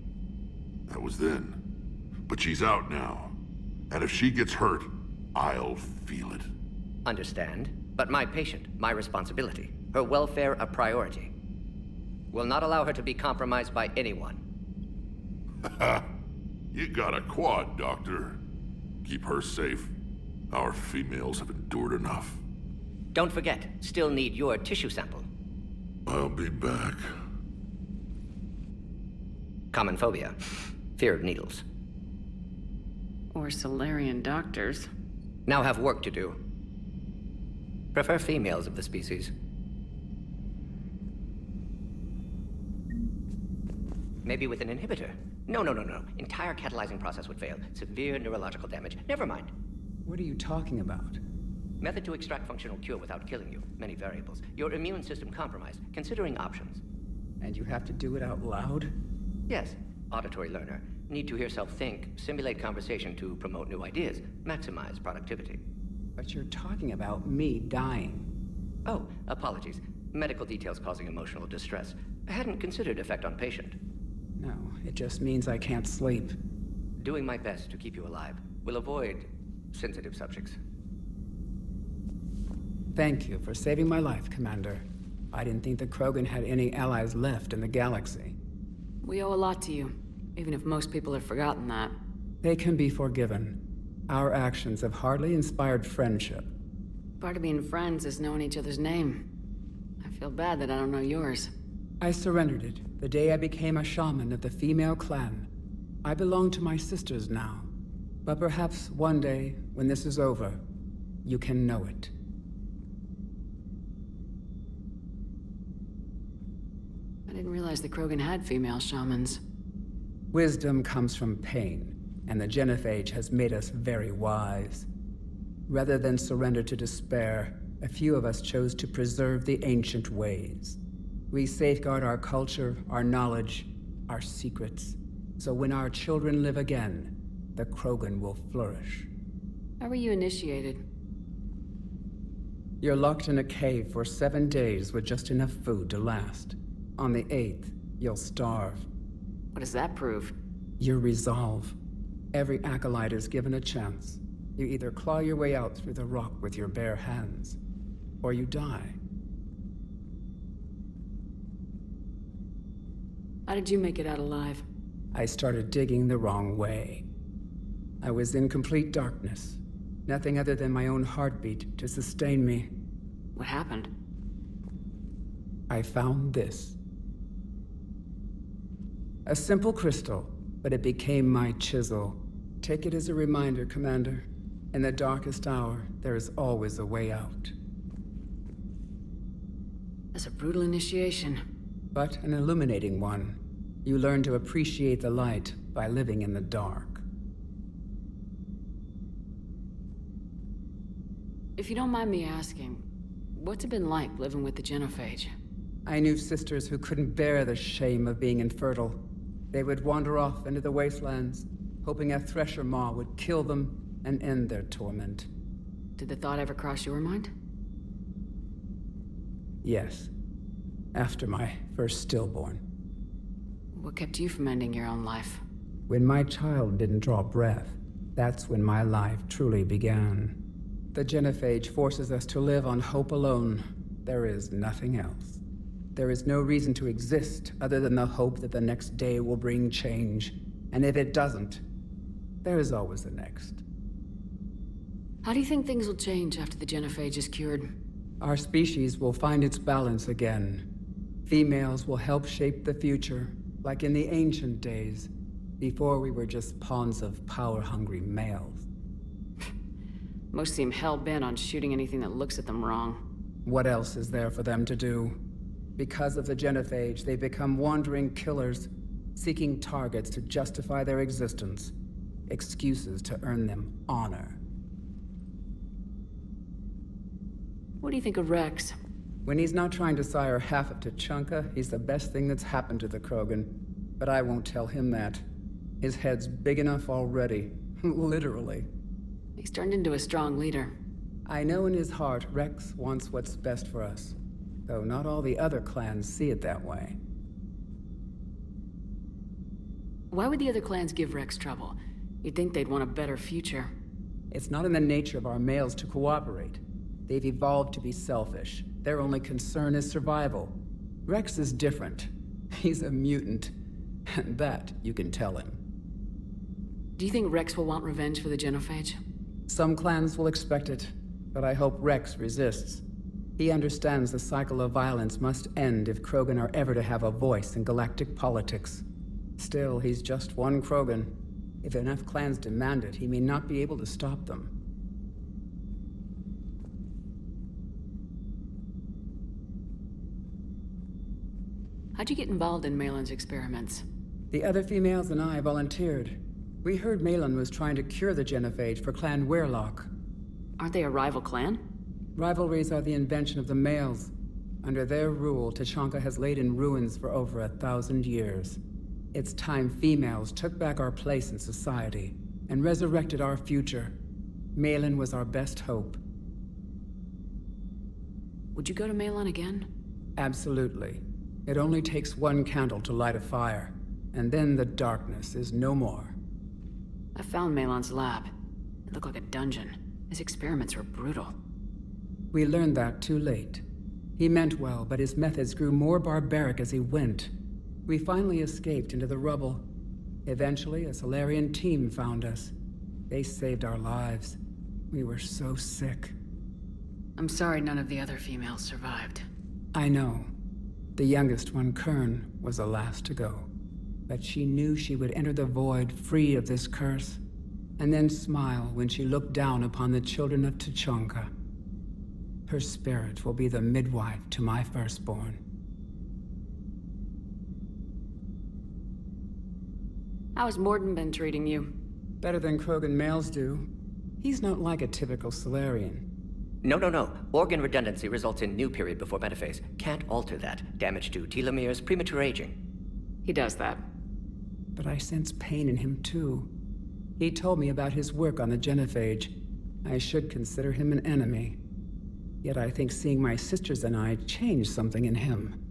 That was then. But she's out now. And if she gets hurt, I'll feel it. Understand. But my patient, my responsibility. Her welfare a priority. Will not allow her to be compromised by anyone. You got a quad, Doctor. Keep her safe. Our females have endured enough. Don't forget, still need your tissue sample. I'll be back. Common phobia. Fear of needles. Or Solarian doctors. Now have work to do. Prefer females of the species. Maybe with an inhibitor. No. Entire catalyzing process would fail. Severe neurological damage. Never mind. What are you talking about? Method to extract functional cure without killing you. Many variables. Your immune system compromised. Considering options. And you have to do it out loud? Yes. Auditory learner. Need to hear self think, simulate conversation to promote new ideas, maximize productivity. But you're talking about me dying. Oh, apologies. Medical details causing emotional distress. I hadn't considered effect on patient. No, it just means I can't sleep. Doing my best to keep you alive. Will avoid sensitive subjects. Thank you for saving my life, Commander. I didn't think the Krogan had any allies left in the galaxy. We owe a lot to you, even if most people have forgotten that. They can be forgiven. Our actions have hardly inspired friendship. Part of being friends is knowing each other's name. I feel bad that I don't know yours. I surrendered it the day I became a shaman of the female clan. I belong to my sisters now. But perhaps one day, when this is over, you can know it. I didn't realize the Krogan had female shamans. Wisdom comes from pain, and the genophage has made us very wise. Rather than surrender to despair, a few of us chose to preserve the ancient ways. We safeguard our culture, our knowledge, our secrets, so when our children live again, the Krogan will flourish. How were you initiated? You're locked in a cave for 7 days with just enough food to last. On the 8th, you'll starve. What does that prove? Your resolve. Every acolyte is given a chance. You either claw your way out through the rock with your bare hands, or you die. How did you make it out alive? I started digging the wrong way. I was in complete darkness. Nothing other than my own heartbeat to sustain me. What happened? I found this. A simple crystal, but it became my chisel. Take it as a reminder, Commander. In the darkest hour, there is always a way out. That's a brutal initiation. But an illuminating one. You learn to appreciate the light by living in the dark. If you don't mind me asking, what's it been like living with the genophage? I knew sisters who couldn't bear the shame of being infertile. They would wander off into the wastelands, hoping a thresher maw would kill them and end their torment. Did the thought ever cross your mind? Yes. After my first stillborn. What kept you from ending your own life? When my child didn't draw breath, that's when my life truly began. The genophage forces us to live on hope alone. There is nothing else. There is no reason to exist other than the hope that the next day will bring change. And if it doesn't, there is always the next. How do you think things will change after the genophage is cured? Our species will find its balance again. Females will help shape the future, like in the ancient days, before we were just pawns of power-hungry males. Most seem hell-bent on shooting anything that looks at them wrong. What else is there for them to do? Because of the genophage, they become wandering killers, seeking targets to justify their existence, excuses to earn them honor. What do you think of Wrex? When he's not trying to sire half of Tuchanka, he's the best thing that's happened to the Krogan. But I won't tell him that. His head's big enough already. Literally. He's turned into a strong leader. I know in his heart Wrex wants what's best for us. Though not all the other clans see it that way. Why would the other clans give Wrex trouble? You'd think they'd want a better future. It's not in the nature of our males to cooperate. They've evolved to be selfish. Their only concern is survival. Wrex is different. He's a mutant. And that you can tell him. Do you think Wrex will want revenge for the genophage? Some clans will expect it, but I hope Wrex resists. He understands the cycle of violence must end if Krogan are ever to have a voice in galactic politics. Still, he's just one Krogan. If enough clans demand it, he may not be able to stop them. How'd you get involved in Mellin's experiments? The other females and I volunteered. We heard Mellin was trying to cure the genophage for Clan Weirlock. Aren't they a rival clan? Rivalries are the invention of the males. Under their rule, Tuchanka has laid in ruins for over 1,000 years. It's time females took back our place in society and resurrected our future. Mellin was our best hope. Would you go to Mellin again? Absolutely. It only takes one candle to light a fire, and then the darkness is no more. I found Mellin's lab. It looked like a dungeon. His experiments were brutal. We learned that too late. He meant well, but his methods grew more barbaric as he went. We finally escaped into the rubble. Eventually, a Solarian team found us. They saved our lives. We were so sick. I'm sorry none of the other females survived. I know. The youngest one, Kern, was the last to go. But she knew she would enter the void free of this curse, and then smile when she looked down upon the children of Tuchanka. Her spirit will be the midwife to my firstborn. How's Mordin been treating you? Better than Krogan males do. He's not like a typical Solarian. No. Organ redundancy results in new period before metaphase. Can't alter that. Damage to telomeres, premature aging. He does that. But I sense pain in him too. He told me about his work on the genophage. I should consider him an enemy. Yet I think seeing my sisters and I changed something in him.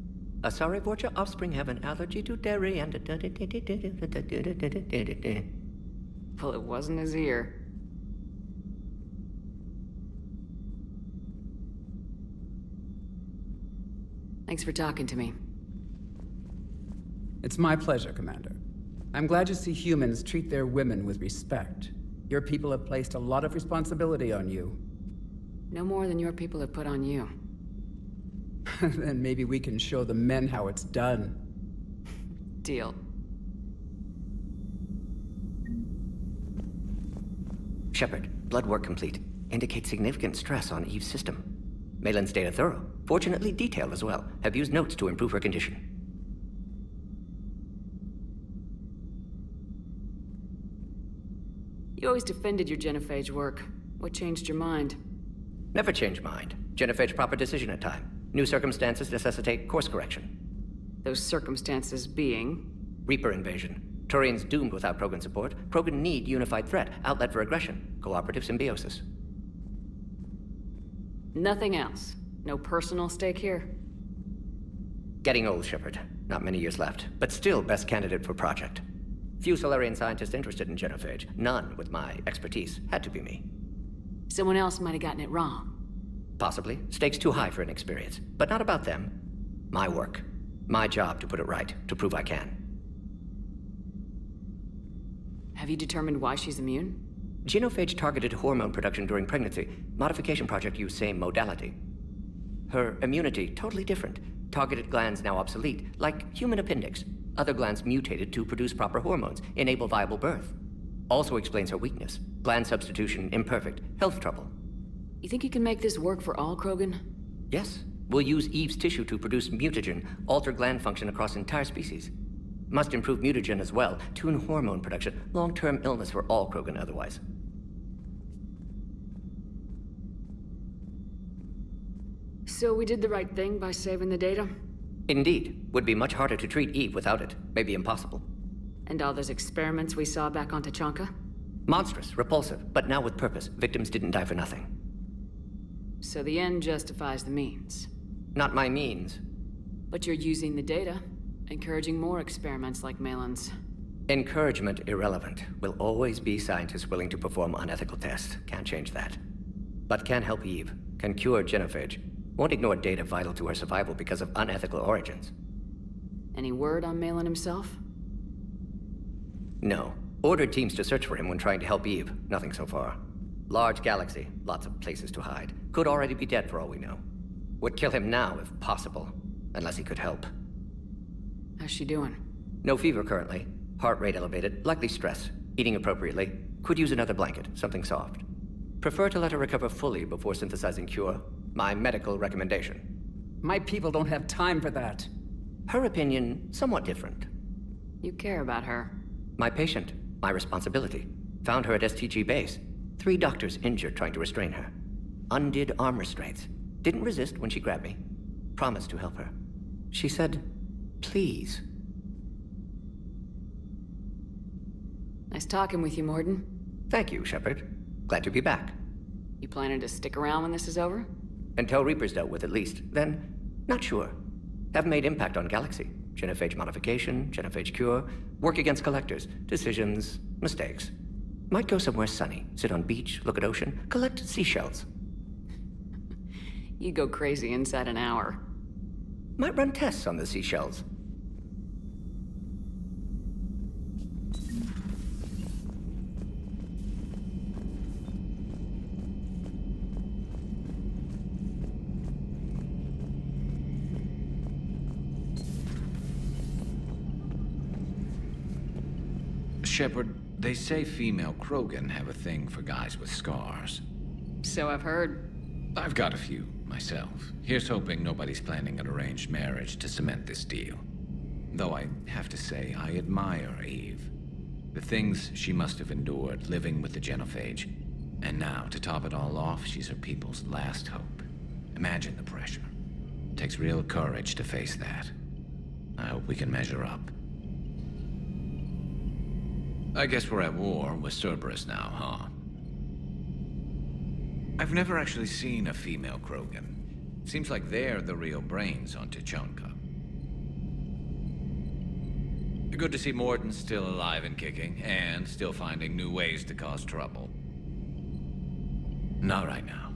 Sorry, Vorcha, offspring have an allergy to dairy and... Well, it wasn't his ear. Thanks for talking to me. It's my pleasure, Commander. I'm glad to see humans treat their women with respect. Your people have placed a lot of responsibility on you. No more than your people have put on you. Then maybe we can show the men how it's done. Deal. Shepard, blood work complete. Indicates significant stress on Eve's system. Mellin's data thorough. Fortunately detailed as well. Have used notes to improve her condition. You always defended your genophage work. What changed your mind? Never change mind. Genophage proper decision at time. New circumstances necessitate course correction. Those circumstances being? Reaper invasion. Turians doomed without Krogan support. Krogan need unified threat, outlet for aggression, cooperative symbiosis. Nothing else. No personal stake here? Getting old, Shepard. Not many years left, but still best candidate for project. Few Solarian scientists interested in genophage. None with my expertise. Had to be me. Someone else might have gotten it wrong. Possibly. Stakes too high for inexperience. But not about them. My work. My job to put it right, to prove I can. Have you determined why she's immune? Genophage targeted hormone production during pregnancy. Modification project used same modality. Her immunity, totally different. Targeted glands now obsolete, like human appendix. Other glands mutated to produce proper hormones, enable viable birth. Also explains her weakness. Gland substitution imperfect. Health trouble. You think you can make this work for all Krogan? Yes. We'll use Eve's tissue to produce mutagen, alter gland function across entire species. Must improve mutagen as well, tune hormone production. Long-term illness for all Krogan otherwise. So we did the right thing by saving the data? Indeed. Would be much harder to treat Eve without it. Maybe impossible. And all those experiments we saw back on Tuchanka? Monstrous, repulsive, but now with purpose. Victims didn't die for nothing. So the end justifies the means. Not my means. But you're using the data, encouraging more experiments like Mellin's. Encouragement irrelevant. Will always be scientists willing to perform unethical tests. Can't change that. But can help Eve. Can cure genophage. Won't ignore data vital to her survival because of unethical origins. Any word on Mellin himself? No. Ordered teams to search for him when trying to help Eve. Nothing so far. Large galaxy. Lots of places to hide. Could already be dead for all we know. Would kill him now if possible. Unless he could help. How's she doing? No fever currently. Heart rate elevated. Likely stress. Eating appropriately. Could use another blanket. Something soft. Prefer to let her recover fully before synthesizing cure. My medical recommendation. My people don't have time for that. Her opinion, somewhat different. You care about her. My patient. My responsibility. Found her at STG base. 3 doctors injured trying to restrain her. Undid arm restraints. Didn't resist when she grabbed me. Promised to help her. She said, please. Nice talking with you, Mordin. Thank you, Shepard. Glad to be back. You planning to stick around when this is over? Until Reaper's dealt with, at least. Then, not sure. Have made impact on Galaxy. Genophage modification, genophage cure, work against collectors, decisions, mistakes. Might go somewhere sunny, sit on beach, look at ocean, collect seashells. You go crazy inside an hour. Might run tests on the seashells. Shepard, they say female Krogan have a thing for guys with scars. So I've heard. I've got a few, myself. Here's hoping nobody's planning an arranged marriage to cement this deal. Though I have to say, I admire Eve. The things she must have endured living with the genophage. And now, to top it all off, she's her people's last hope. Imagine the pressure. It takes real courage to face that. I hope we can measure up. I guess we're at war with Cerberus now, huh? I've never actually seen a female Krogan. Seems like they're the real brains on Tuchanka. Good to see Mordin still alive and kicking, and still finding new ways to cause trouble. Not right now.